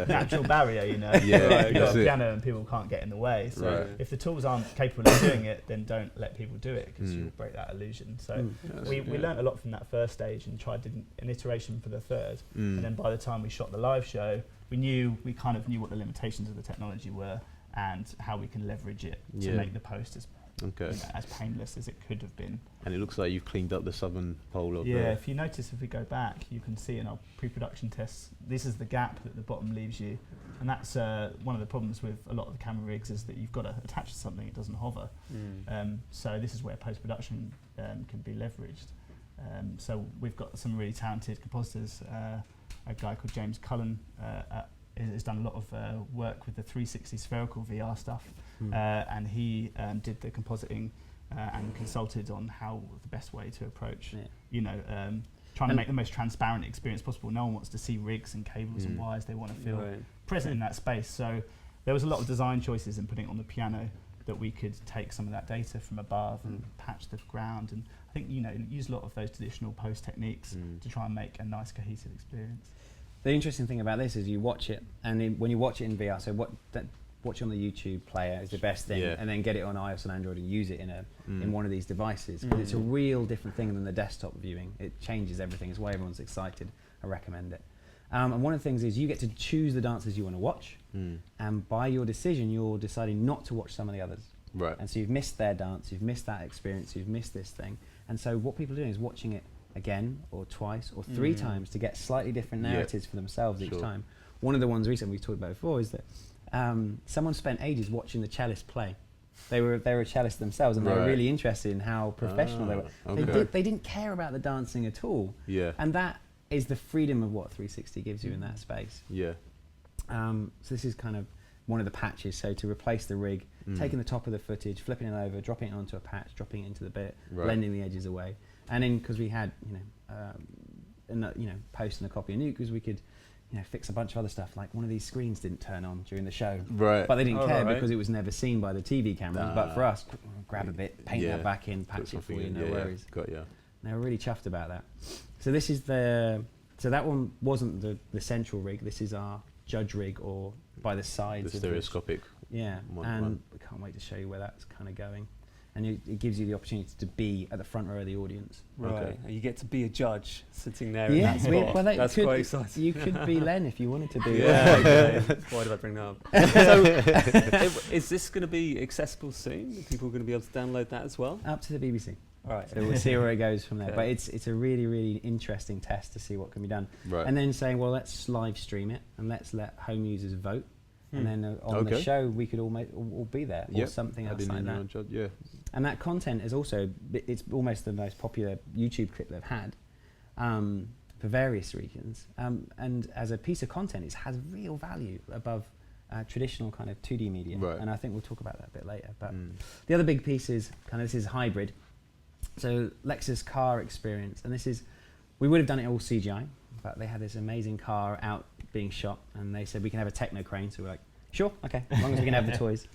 S2: Natural barrier, you know.
S3: Yeah,
S2: you've got a piano and people can't get in the way. So if the tools aren't capable of doing it, then don't let people do it, because you'll break that illusion. So we learned a lot from that first stage and tried an iteration for the third. And then by the time we shot the live show, we kind of knew what the limitations of the technology were and how we can leverage it to make the post as as painless as it could have been.
S3: And it looks like you've cleaned up the southern pole of
S2: if you notice, if we go back, you can see in our pre-production tests, this is the gap that the bottom leaves you, and that's one of the problems with a lot of the camera rigs, is that you've got to attach to something, it doesn't hover. So this is where post-production can be leveraged. So we've got some really talented compositors. A guy called James Cullen has done a lot of work with the 360 spherical VR stuff, and he did the compositing and consulted on how the best way to approach, you know, trying to make the most transparent experience possible. No one wants to see rigs and cables and wires. They want to feel present in that space. So there was a lot of design choices in putting it on the piano that we could take some of that data from above and patch the ground. And I think, you know, use a lot of those traditional post techniques to try and make a nice cohesive experience.
S4: The interesting thing about this is you watch it, and when you watch it in VR, so watch on the YouTube player is the best thing, and then get it on iOS and Android and use it in one of these devices. But it's a real different thing than the desktop viewing. It changes everything. It's why everyone's excited. I recommend it. And one of the things is you get to choose the dances you want to watch, and by your decision, you're deciding not to watch some of the others.
S3: Right.
S4: And so you've missed their dance, you've missed that experience, you've missed this thing. And so what people are doing is watching it again or twice or 3 times to get slightly different narratives for themselves each time. One of the ones recently we've talked about before is that someone spent ages watching the cellist play. They were a cellist themselves, and they were really interested in how professional they were.
S3: Okay.
S4: They didn't care about the dancing at all.
S3: Yeah.
S4: And that is the freedom of what 360 gives you in that space.
S3: Yeah.
S4: So this is kind of one of the patches. So to replace the rig, taking the top of the footage, flipping it over, dropping it onto a patch, dropping it into the bit, blending the edges away. And then, because we had, post and a copy of Nuke, because we could, fix a bunch of other stuff. Like one of these screens didn't turn on during the show,
S3: right?
S4: But they didn't care because it was never seen by the TV cameras. But for us, grab a bit, paint that back in, patch it for you, no worries.
S3: Got ya.
S4: They were really chuffed about that. So this is so that one wasn't the central rig. This is our judge rig, or by the sides.
S3: The stereoscopic.
S4: And we can't wait to show you where that's kind of going. And it gives you the opportunity to be at the front row of the audience.
S5: Right, okay. And you get to be a judge sitting there in that spot. That's quite exciting.
S4: You could be Len if you wanted to be.
S5: Why did I bring that up? So, is this going to be accessible soon? Are people going to be able to download that as well?
S4: Up to the BBC.
S5: All right.
S4: So we'll see where it goes from there. But it's a really, really interesting test to see what can be done.
S3: Right.
S4: And then saying, well, let's live stream it and let's let home users vote. And then on the
S3: Okay.
S4: show, we could all be there, or
S3: Yep.
S4: something
S3: I
S4: else
S3: didn't
S4: like
S3: know,
S4: that.
S3: Yeah.
S4: And that content is also, it's almost the most popular YouTube clip they've had, for various reasons. And as a piece of content, it has real value above traditional kind of 2D media.
S3: Right.
S4: And I think we'll talk about that a bit later. But the other big piece is this is hybrid. So Lexus car experience, and this is, we would have done it all CGI, but they had this amazing car out being shot, and they said we can have a techno crane. So we're like, sure, okay, as long as we can have the toys.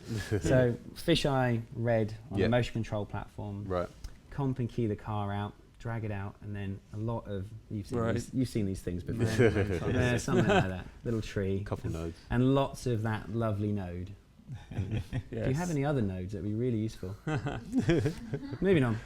S4: So fisheye red on a motion control platform.
S3: Right.
S4: Comp and key the car out, drag it out, and then a lot of,
S5: Right.
S4: you've seen these things before.
S5: Yeah.
S4: Something like that, little tree.
S3: Couple nodes.
S4: And lots of that lovely node.
S5: Yes.
S4: Do you have any other nodes that would be really useful? Moving on.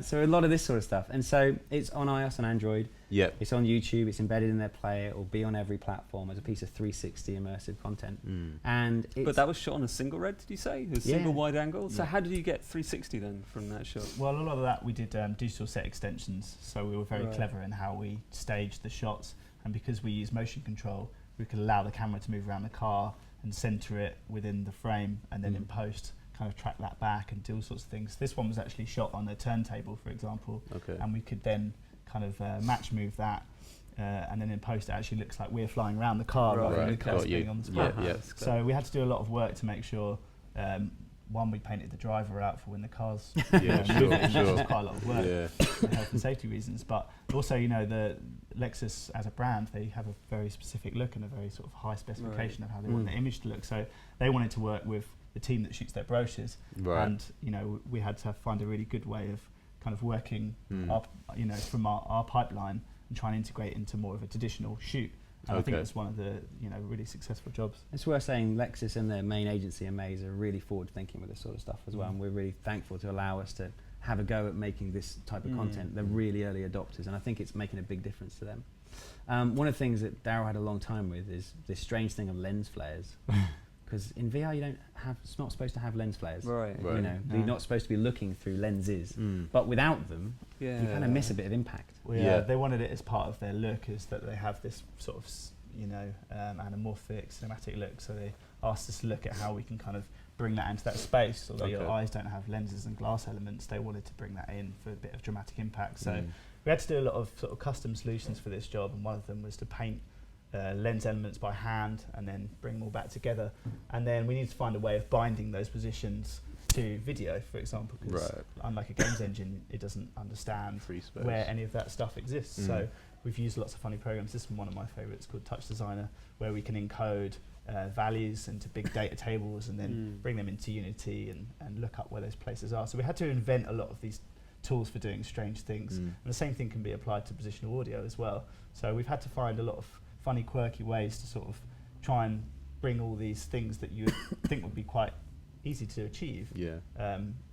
S4: So a lot of this sort of stuff. And so it's on iOS and Android.
S3: Yep.
S4: It's on YouTube. It's embedded in their player. It will be on every platform as a piece of 360 immersive content. And it's
S5: But that was shot on a single red, did you say? A single wide angle? So how did you get 360 then from that shot?
S2: Well, a lot of that we did digital set extensions, so we were very
S5: Right.
S2: clever in how we staged the shots, and because we use motion control, we could allow the camera to move around the car and center it within the frame, and then in post kind of track that back and do all sorts of things. This one was actually shot on a turntable, for example,
S3: Okay.
S2: and we could then kind of match move that, and then in post it actually looks like we're flying around the car rather than the
S3: Right.
S2: car's
S3: Got you.
S2: being on the
S3: Yeah,
S2: spot.
S3: yeah.
S2: So we had to do a lot of work to make sure, one, we painted the driver out for when the car's
S3: Yeah, sure,
S2: moving, which
S3: sure.
S2: is quite a lot of work
S3: Yeah.
S2: for health and safety reasons. But also, the Lexus as a brand, they have a very specific look and a very sort of high specification of how they want the image to look. So they wanted to work with the team that shoots their brochures,
S3: Right.
S2: and we had to find a really good way of kind of working up, from our pipeline and try and integrate into more of a traditional shoot. And I think
S3: Okay.
S2: that's one of the really successful jobs.
S4: It's worth saying Lexus and their main agency, Amaze, are really forward thinking with this sort of stuff as well, and we're really thankful to allow us to have a go at making this type of content. They're really early adopters, and I think it's making a big difference to them. One of the things that Darryl had a long time with is this strange thing of lens flares. Because in VR it's not supposed to have lens flares.
S5: Right.
S3: Right.
S4: You're not supposed to be looking through lenses, but without them, you kind of miss a bit of impact.
S2: They wanted it as part of their look, is that they have this sort of anamorphic cinematic look. So they asked us to look at how we can kind of bring that into that space. Although your eyes don't have lenses and glass elements, they wanted to bring that in for a bit of dramatic impact. So we had to do a lot of sort of custom solutions for this job, and one of them was to paint lens elements by hand and then bring them all back together. And then we needed to find a way of binding those positions to video, for example, because unlike a games engine, it doesn't understand
S3: Free space.
S2: where any of that stuff exists. So we've used lots of funny programs. This is one of my favorites called Touch Designer, where we can encode values into big data tables and then bring them into Unity and look up where those places are. So we had to invent a lot of these tools for doing strange things. And the same thing can be applied to positional audio as well. So we've had to find a lot of funny, quirky ways to sort of try and bring all these things that you would think would be quite easy to achieve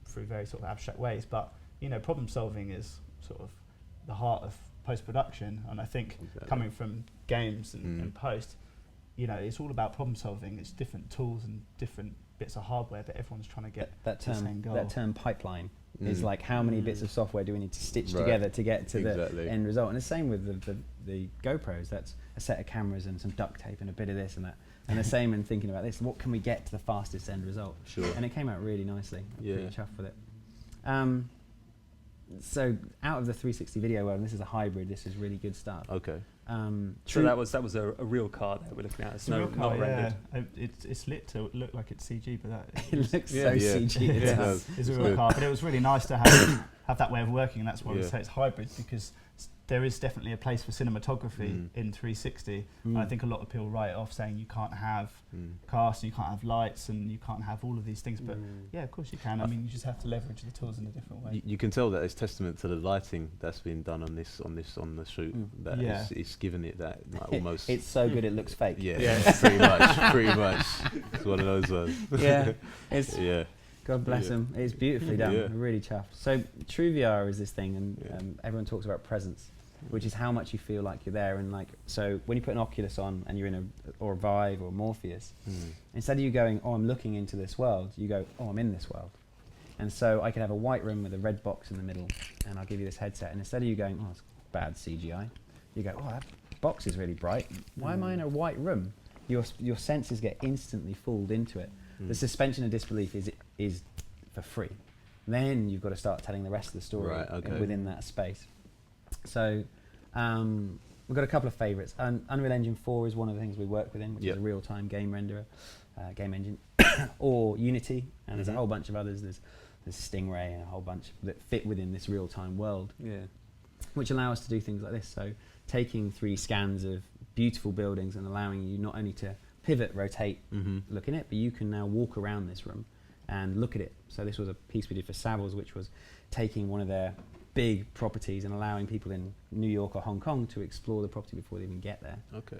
S2: through very sort of abstract ways. But, problem solving is sort of the heart of post-production. And I think coming from games and post, it's all about problem solving. It's different tools and different bits of hardware, but everyone's trying to get the same goal.
S4: That term pipeline is like how many bits of software do we need to stitch together to get to the end result. And the same with the GoPros. That's a set of cameras and some duct tape and a bit of this and that. And the same in thinking about this, what can we get to the fastest end result?
S3: Sure.
S4: And it came out really nicely. I'm pretty chuffed with it. So out of the 360 video world, and this is a hybrid, this is really good stuff.
S3: Okay.
S5: So that was a real car that we're looking at. It's not rendered.
S2: It's lit to look like it's CG, but that
S4: it looks so CG.
S3: It
S2: does. It's a real car, but it was really nice to have that way of working, and that's why we say it's hybrid, because there is definitely a place for cinematography in 360. I think a lot of people write it off saying you can't have cast, you can't have lights, and you can't have all of these things. But yeah, of course you can. I mean, you just have to leverage the tools in a different way.
S3: You can tell that it's testament to the lighting that's been done on the shoot. That it's given it that like, almost.
S4: It's so good it looks fake.
S3: Yeah, pretty much. It's one of those ones.
S4: God bless them. It's beautifully done. I'm really chuffed. So True VR is this thing, and everyone talks about presence, which is how much you feel like you're there. And like, so when you put an Oculus on and you're in a Vive or Morpheus, instead of you going, oh, I'm looking into this world, you go, oh, I'm in this world. And so I could have a white room with a red box in the middle, and I'll give you this headset. And instead of you going, oh, it's bad CGI, you go, oh, box is really bright. Why am I in a white room? Your senses get instantly fooled into it. The suspension of disbelief is for free. Then you've got to start telling the rest of the story within that space. So we've got a couple of favourites. Unreal Engine 4 is one of the things we work within, which is a real-time game renderer, game engine, or Unity, and there's a whole bunch of others. There's Stingray and a whole bunch that fit within this real-time world, which allow us to do things like this. So taking 3 scans of beautiful buildings and allowing you not only to pivot, rotate, look in it, but you can now walk around this room and look at it. So this was a piece we did for Savills, which was taking one of their big properties and allowing people in New York or Hong Kong to explore the property before they even get there.
S3: Okay.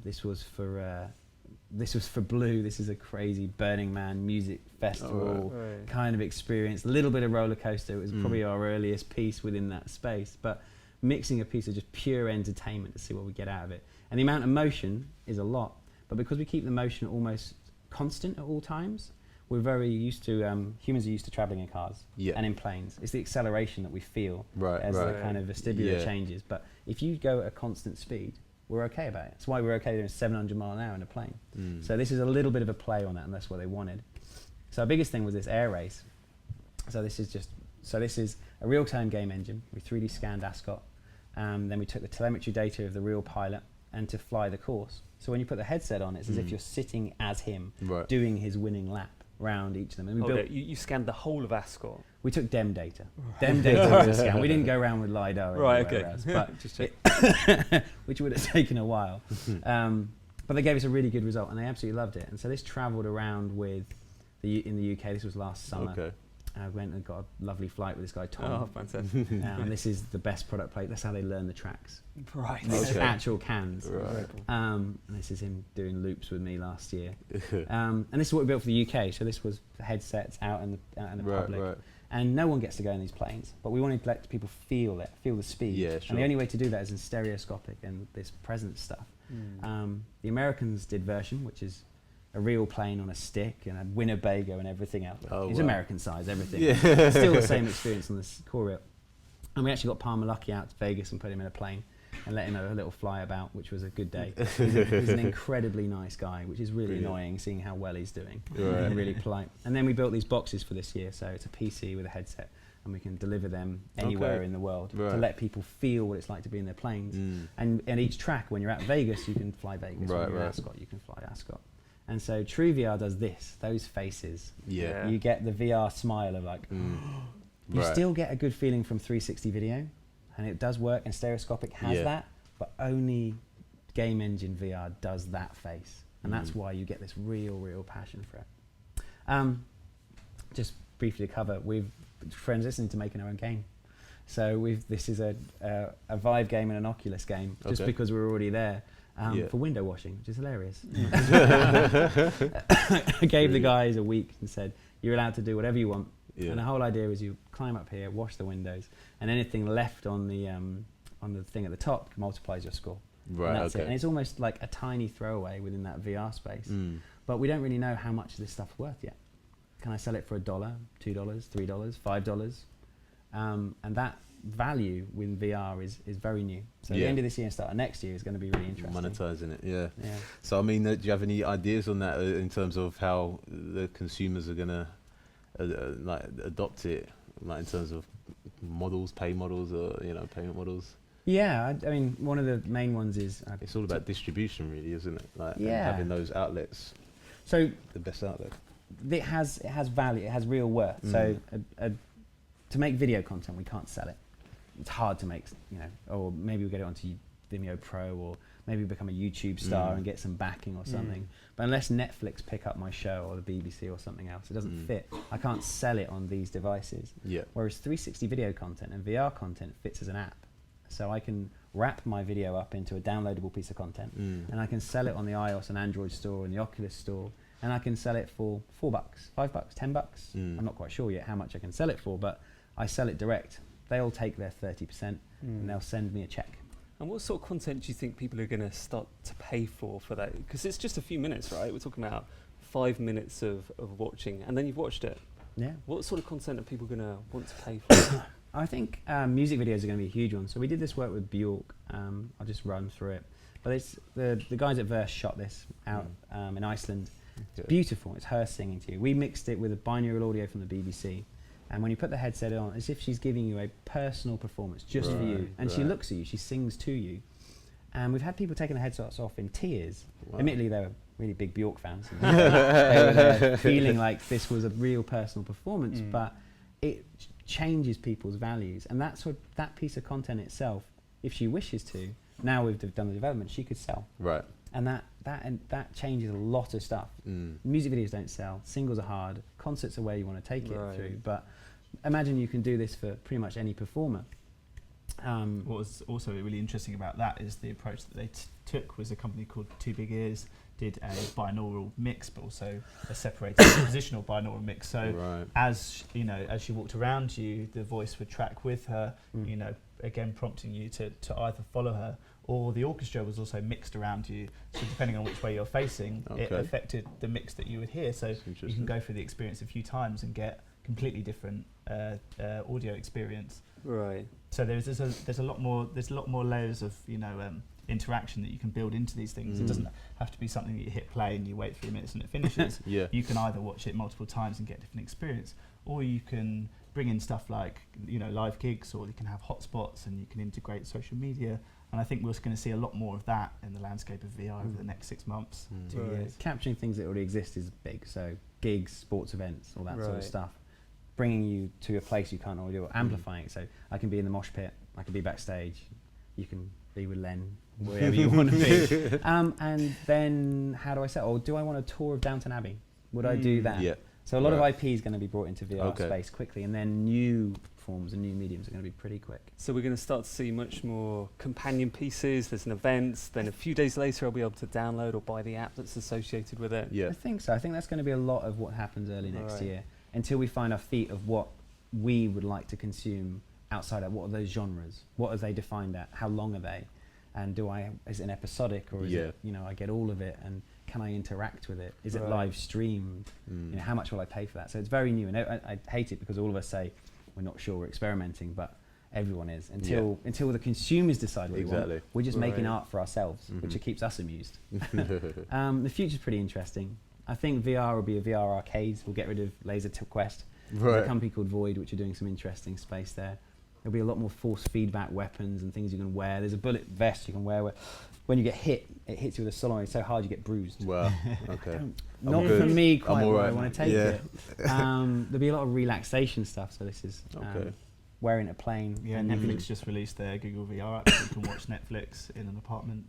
S4: This was for Blue. This is a crazy Burning Man music festival kind of experience. A little bit of roller coaster. It was probably our earliest piece within that space, but mixing a piece of just pure entertainment to see what we get out of it. And the amount of motion is a lot, but because we keep the motion almost constant at all times, we're very used to, humans are used to traveling in cars and in planes. It's the acceleration that we feel as the kind of vestibular changes. But if you go at a constant speed, we're okay about it. That's why we're okay doing 700 mile an hour in a plane. So this is a little bit of a play on that, and that's what they wanted. So our biggest thing was this air race. So this is a real-time game engine. We 3D scanned Ascot. Then we took the telemetry data of the real pilot and to fly the course. So when you put the headset on, it's as if you're sitting as him, doing his winning lap round each of them. And we
S5: you scanned the whole of Ascot.
S4: We took DEM data. DEM data was a scan. We didn't go around with LiDAR or anywhere else, but
S5: just check.
S4: which would have taken a while. But they gave us a really good result, and they absolutely loved it. And so this travelled around with in the UK. This was last summer.
S3: Okay.
S4: I went and got a lovely flight with this guy Tom.
S5: Oh, fantastic!
S4: And this is the best product plate. That's how they learn the tracks.
S5: Right.
S4: This is actual cans.
S3: Right.
S4: And this is him doing loops with me last year. And this is what we built for the UK. So this was the headsets out in the public. Right. And no one gets to go in these planes, but we wanted to let people feel the speed.
S3: Yeah, sure.
S4: And the only way to do that is in stereoscopic and this presence stuff. The Americans did version, which is a real plane on a stick and a Winnebago and everything else. It's American size, everything. Still the same experience on this core reel. And we actually got Palmer Luckey out to Vegas and put him in a plane and let him have a little fly about, which was a good day. He's an incredibly nice guy, which is really annoying seeing how well he's doing. And really polite. And then we built these boxes for this year, so it's a PC with a headset, and we can deliver them anywhere in the world to let people feel what it's like to be in their planes. And each track, when you're at Vegas, you can fly Vegas. When you're at Ascot, you can fly Ascot. And so True VR does this, those faces.
S3: Yeah.
S4: You get the VR smile of like, you still get a good feeling from 360 video, and it does work, and stereoscopic has that, but only Game Engine VR does that face. And that's why you get this real passion for it. Just briefly to cover, we've transitioned to making our own game. So this is a Vive game and an Oculus game, just because we're already there. For window washing, which is hilarious. I gave the guys a week and said, you're allowed to do whatever you want. And the whole idea is you climb up here, wash the windows, and anything left on the thing at the top multiplies your score.
S3: Right,
S4: and that's it. And it's almost like a tiny throwaway within that VR space. But we don't really know how much this stuff's worth yet. Can I sell it for $1, $2, $3, $5? And that value with VR is very new. So the end of this year and start of next year is going to be really interesting.
S3: Monetizing it, yeah. So I mean, do you have any ideas on that in terms of how the consumers are going to like adopt it, like in terms of models, pay models, or payment models?
S4: Yeah, I mean, one of the main ones is
S3: it's all about distribution, really, isn't it? Like and having those outlets.
S4: So
S3: the best outlet.
S4: It has value. It has real worth. So to make video content, we can't sell it. It's hard to make, or maybe we'll get it onto Vimeo Pro, or maybe become a YouTube star and get some backing or something. But unless Netflix pick up my show or the BBC or something else, it doesn't fit. I can't sell it on these devices. Whereas 360 video content and VR content fits as an app. So I can wrap my video up into a downloadable piece of content, and I can sell it on the iOS and Android store and the Oculus store, and I can sell it for $4, $5, $10. I'm not quite sure yet how much I can sell it for, but I sell it direct. They'll take their 30% and they'll send me a check.
S5: And what sort of content do you think people are going to start to pay for that? Because it's just a few minutes, right? We're talking about 5 minutes of watching, and then you've watched it.
S4: Yeah.
S5: What sort of content are people going to want to pay for?
S4: I think music videos are going to be a huge one. So we did this work with Bjork. I'll just run through it. But it's the guys at Verse shot this out in Iceland. It's beautiful. It's her singing to you. We mixed it with a binaural audio from the BBC. And when you put the headset on, it's as if she's giving you a personal performance just for you. And she looks at you. She sings to you. And we've had people taking the headsets off in tears. Wow. Admittedly, they were really big Bjork fans. They were there feeling like this was a real personal performance. But it changes people's values. And that piece of content itself, if she wishes to, now we've done the development, she could sell.
S3: Right.
S4: And that changes a lot of stuff. Music videos don't sell. Singles are hard. Concerts are where you want to take it through. But imagine you can do this for pretty much any performer.
S2: What was also really interesting about that is the approach that they took was a company called Two Big Ears did a binaural mix, but also a separated positional binaural mix. So as you know, as she walked around you, the voice would track with her. You know, again prompting you to either follow her, or the orchestra was also mixed around you. So depending on which way you're facing, it affected the mix that you would hear. So you can go through the experience a few times and get completely different audio experience.
S5: Right.
S2: So there's a lot more layers of interaction that you can build into these things. It doesn't have to be something that you hit play and you wait 3 minutes and it finishes. You can either watch it multiple times and get a different experience, or you can bring in stuff like live gigs, or you can have hotspots and you can integrate social media. And I think we're going to see a lot more of that in the landscape of VR over the next 6 months, 2 years.
S4: Capturing things that already exist is big. So gigs, sports events, all that sort of stuff. Bringing you to a place you can't already do, or amplifying it. So I can be in the mosh pit, I can be backstage, you can be with Len, wherever you want to be. And then how do I say, do I want a tour of Downton Abbey? Would I do that? Yeah. So a lot of IP is going to be brought into VR space quickly, and then new forms and new mediums are going to be pretty quick.
S5: So we're going to start to see much more companion pieces. There's an event, then a few days later I'll be able to download or buy the app that's associated with it.
S4: I think so. I think that's going to be a lot of what happens early next year, until we find our feet of what we would like to consume outside of what are those genres, what are they defined at, how long are they, and is it an episodic, or is it I get all of it, and can I interact with it? Is it live streamed? How much will I pay for that? So it's very new, and I hate it because all of us say we're not sure, we're experimenting, but everyone is until the consumers decide what we want. We're just making art for ourselves, which keeps us amused. The future's pretty interesting. I think VR will be a VR arcades. We'll get rid of Laser Quest. There's a company called Void which are doing some interesting space there. There'll be a lot more force feedback weapons and things you can wear. There's a bullet vest you can wear where when you get hit, it hits you with a solenoid so hard you get bruised.
S3: Wow, okay.
S4: Not for me quite where I want to take it.
S3: Yeah.
S4: There'll be a lot of relaxation stuff, so this is wearing a plane.
S2: Yeah, Netflix just released their Google VR app, so you can watch Netflix in an apartment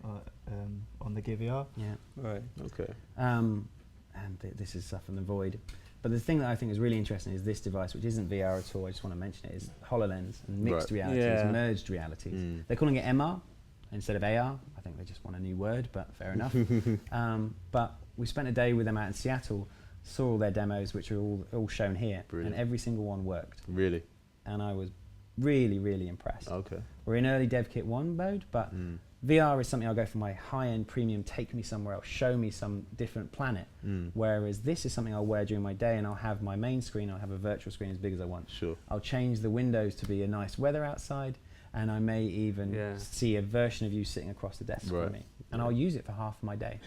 S2: on the Gear VR.
S4: Yeah.
S3: Right, okay.
S4: And this is stuff from the Void. But the thing that I think is really interesting is this device, which isn't VR at all, I just want to mention it, is HoloLens and mixed realities, merged realities. They're calling it MR instead of AR. I think they just want a new word, but fair enough. But we spent a day with them out in Seattle, saw all their demos, which are all shown here. Brilliant. And every single one worked.
S3: Really?
S4: And I was really, really impressed.
S3: Okay.
S4: We're in early dev kit 1 mode, but VR is something I'll go for my high-end premium, take me somewhere else, show me some different planet. Whereas this is something I'll wear during my day, and I'll have my main screen, I'll have a virtual screen as big as I want.
S3: Sure.
S4: I'll change the windows to be a nice weather outside, and I may even see a version of you sitting across the desk from me. And I'll use it for half of my day.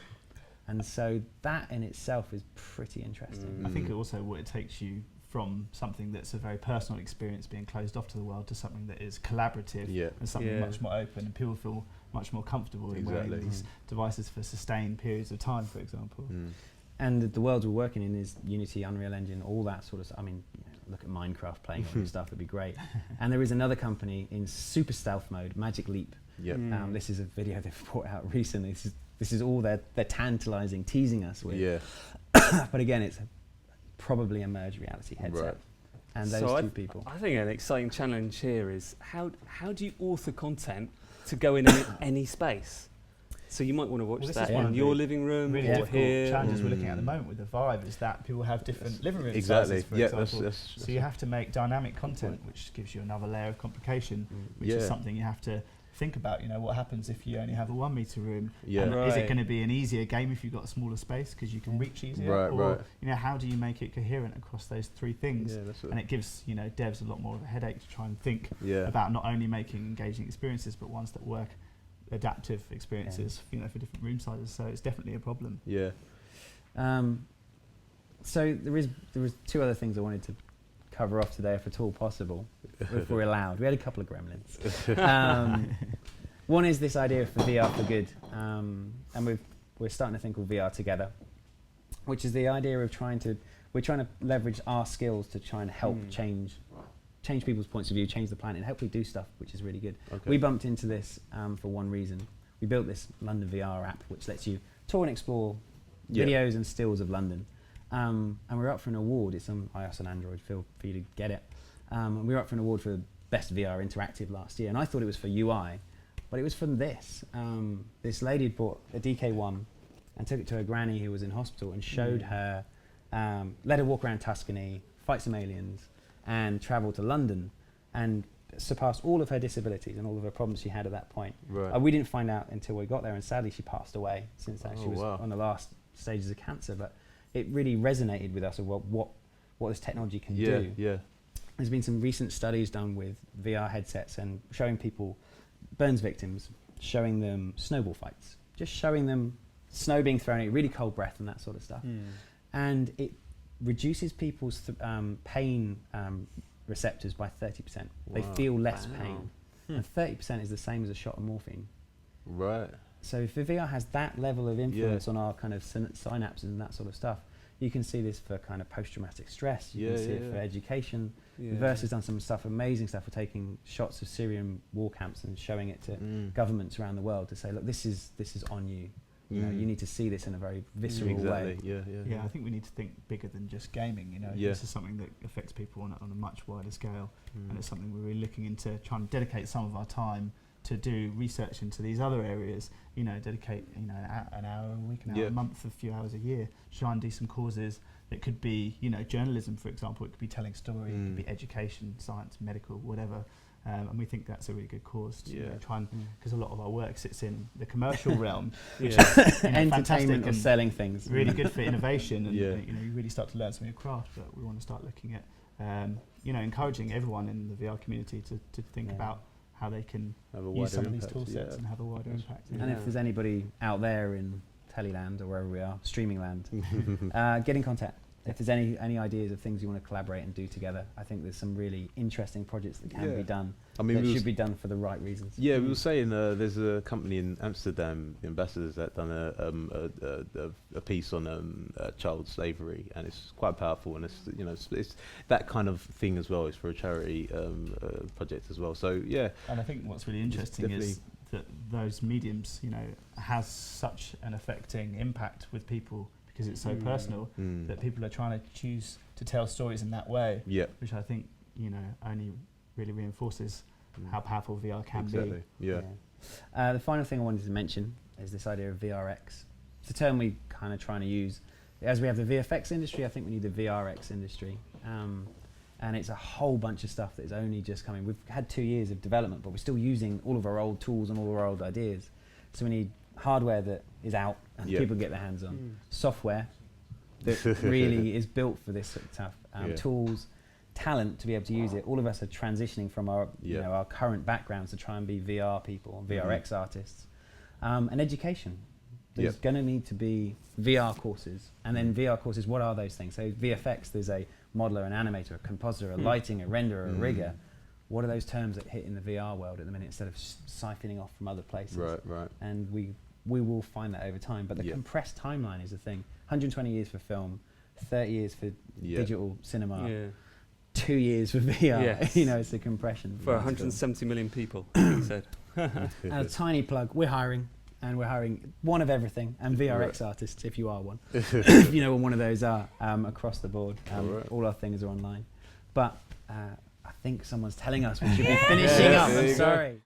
S4: And so that in itself is pretty interesting.
S2: I think it also what it takes you from something that's a very personal experience being closed off to the world to something that is collaborative and something much more open, and people feel much more comfortable in wearing these devices for sustained periods of time, for example.
S4: And the worlds we're working in is Unity, Unreal Engine, all that sort of stuff. I mean, look at Minecraft playing all this stuff, it'd be great. And there is another company in super stealth mode, Magic Leap. This is a video they've brought out recently. This is all they're tantalizing, teasing us with. But again, it's probably a merged reality headset. And those two people.
S5: I think an exciting challenge here is how do you author content to go in any space? So you might want to watch that in your living room
S2: really
S5: or here.
S2: Challenges we're looking at the moment with the Vive is that people have different living room sizes, for example. So you have to make dynamic content, which gives you another layer of complication, which is something you have to think about, what happens if you only have a 1 meter room.
S3: Yeah.
S2: And is it
S4: Right.
S2: going to be an easier game if you've got a smaller space because you can reach easier?
S3: Right,
S2: or,
S3: right.
S2: how do you make it coherent across those three things?
S3: Yeah, that's
S2: And it gives, devs a lot more of a headache to try and think
S3: yeah.
S2: about not only making engaging experiences, but ones that work, adaptive experiences, for different room sizes. So it's definitely a problem.
S3: Yeah.
S4: So there was two other things I wanted to cover off today, if at all possible, if we're allowed. We had a couple of gremlins. One is this idea for VR for good, and we're starting to think of VR together, which is the idea of we're trying to leverage our skills to try and help change people's points of view, change the planet, and help we do stuff, which is really good.
S3: Okay.
S4: We bumped into this for one reason. We built this London VR app, which lets you tour and explore videos and stills of London. And we're up for an award. It's on iOS and Android. Feel for you to get it. And we were up for an award for Best VR Interactive last year. And I thought it was for UI, but it was from this. This lady had bought a DK1 and took it to her granny who was in hospital and showed her, let her walk around Tuscany, fight some aliens, and travel to London, and surpassed all of her disabilities and all of her problems she had at that point.
S3: Right.
S4: We didn't find out until we got there, and sadly she passed away since that. She was
S3: wow.
S4: on the last stages of cancer, but it really resonated with us of what this technology can do.
S3: Yeah.
S4: There's been some recent studies done with VR headsets and showing people, burns victims, showing them snowball fights, just showing them snow being thrown at you, really cold breath and that sort of stuff. And it reduces people's pain receptors by 30%. They
S3: Wow.
S4: feel less pain. And 30% is the same as a shot of morphine.
S3: Right.
S4: So if the VR has that level of influence on our kind of synapses and that sort of stuff, you can see this for kind of post-traumatic stress. You can see it for education.
S5: Yeah.
S4: Verse has done some stuff, amazing stuff, for taking shots of Syrian war camps and showing it to governments around the world to say, look, this is on you. You need to see this in a very visceral way.
S2: Yeah, I think we need to think bigger than just gaming. This is something that affects people on a much wider scale, and it's something we're really looking into, trying to dedicate some of our time to do research into these other areas. Dedicate an hour a week, an hour a month, a few hours a year, try and do some causes that could be journalism, for example. It could be telling story, it could be education, science, medical, whatever. And we think that's a really good cause to try and, because a lot of our work sits in the commercial realm, which is
S4: entertainment or selling things.
S2: Really good for innovation, and you really start to learn some of your craft. But we want to start looking at encouraging everyone in the VR community to think about how they can use some of these tool sets and have a wider impact.
S4: And if there's anybody out there in Teleland or wherever we are, streaming land, get in contact. If there's any ideas of things you want to collaborate and do together, I think there's some really interesting projects that can be done.
S3: I mean,
S4: that should be done for the right reasons.
S3: Yeah, we were saying there's a company in Amsterdam, the Ambassadors, that done a piece on child slavery, and it's quite powerful. And it's that kind of thing as well. It's for a charity project as well. So yeah.
S2: And I think what's really interesting is that those mediums, has such an affecting impact with people, because it's so personal, that people are trying to choose to tell stories in that way, which I think only really reinforces how powerful VR can be.
S3: Yeah.
S4: The final thing I wanted to mention is this idea of VRX. It's a term we kind of trying to use. As we have the VFX industry, I think we need the VRX industry. And it's a whole bunch of stuff that is only just coming. We've had 2 years of development, but we're still using all of our old tools and all of our old ideas. So we need hardware that is out and people get their hands on. Software that really is built for this sort of stuff. Tools, talent to be able to use it. All of us are transitioning from our our current backgrounds to try and be VR people, VRX artists. And education. There's going to need to be VR courses. And then VR courses, what are those things? So VFX, there's a modeler, an animator, a compositor, a lighting, a renderer, a rigger. What are those terms that hit in the VR world at the minute, instead of siphoning off from other places?
S3: Right.
S4: And we will find that over time. But the compressed timeline is the thing. 120 years for film, 30 years for digital cinema, 2 years for VR.
S5: Yes.
S4: It's a compression.
S5: For 170 million people, he said.
S4: And a tiny plug, we're hiring. And we're hiring one of everything, and VRX artists, if you are one. If you know what one of those are, across the board. All our things are online. But I think someone's telling us we should be finishing up. I'm sorry.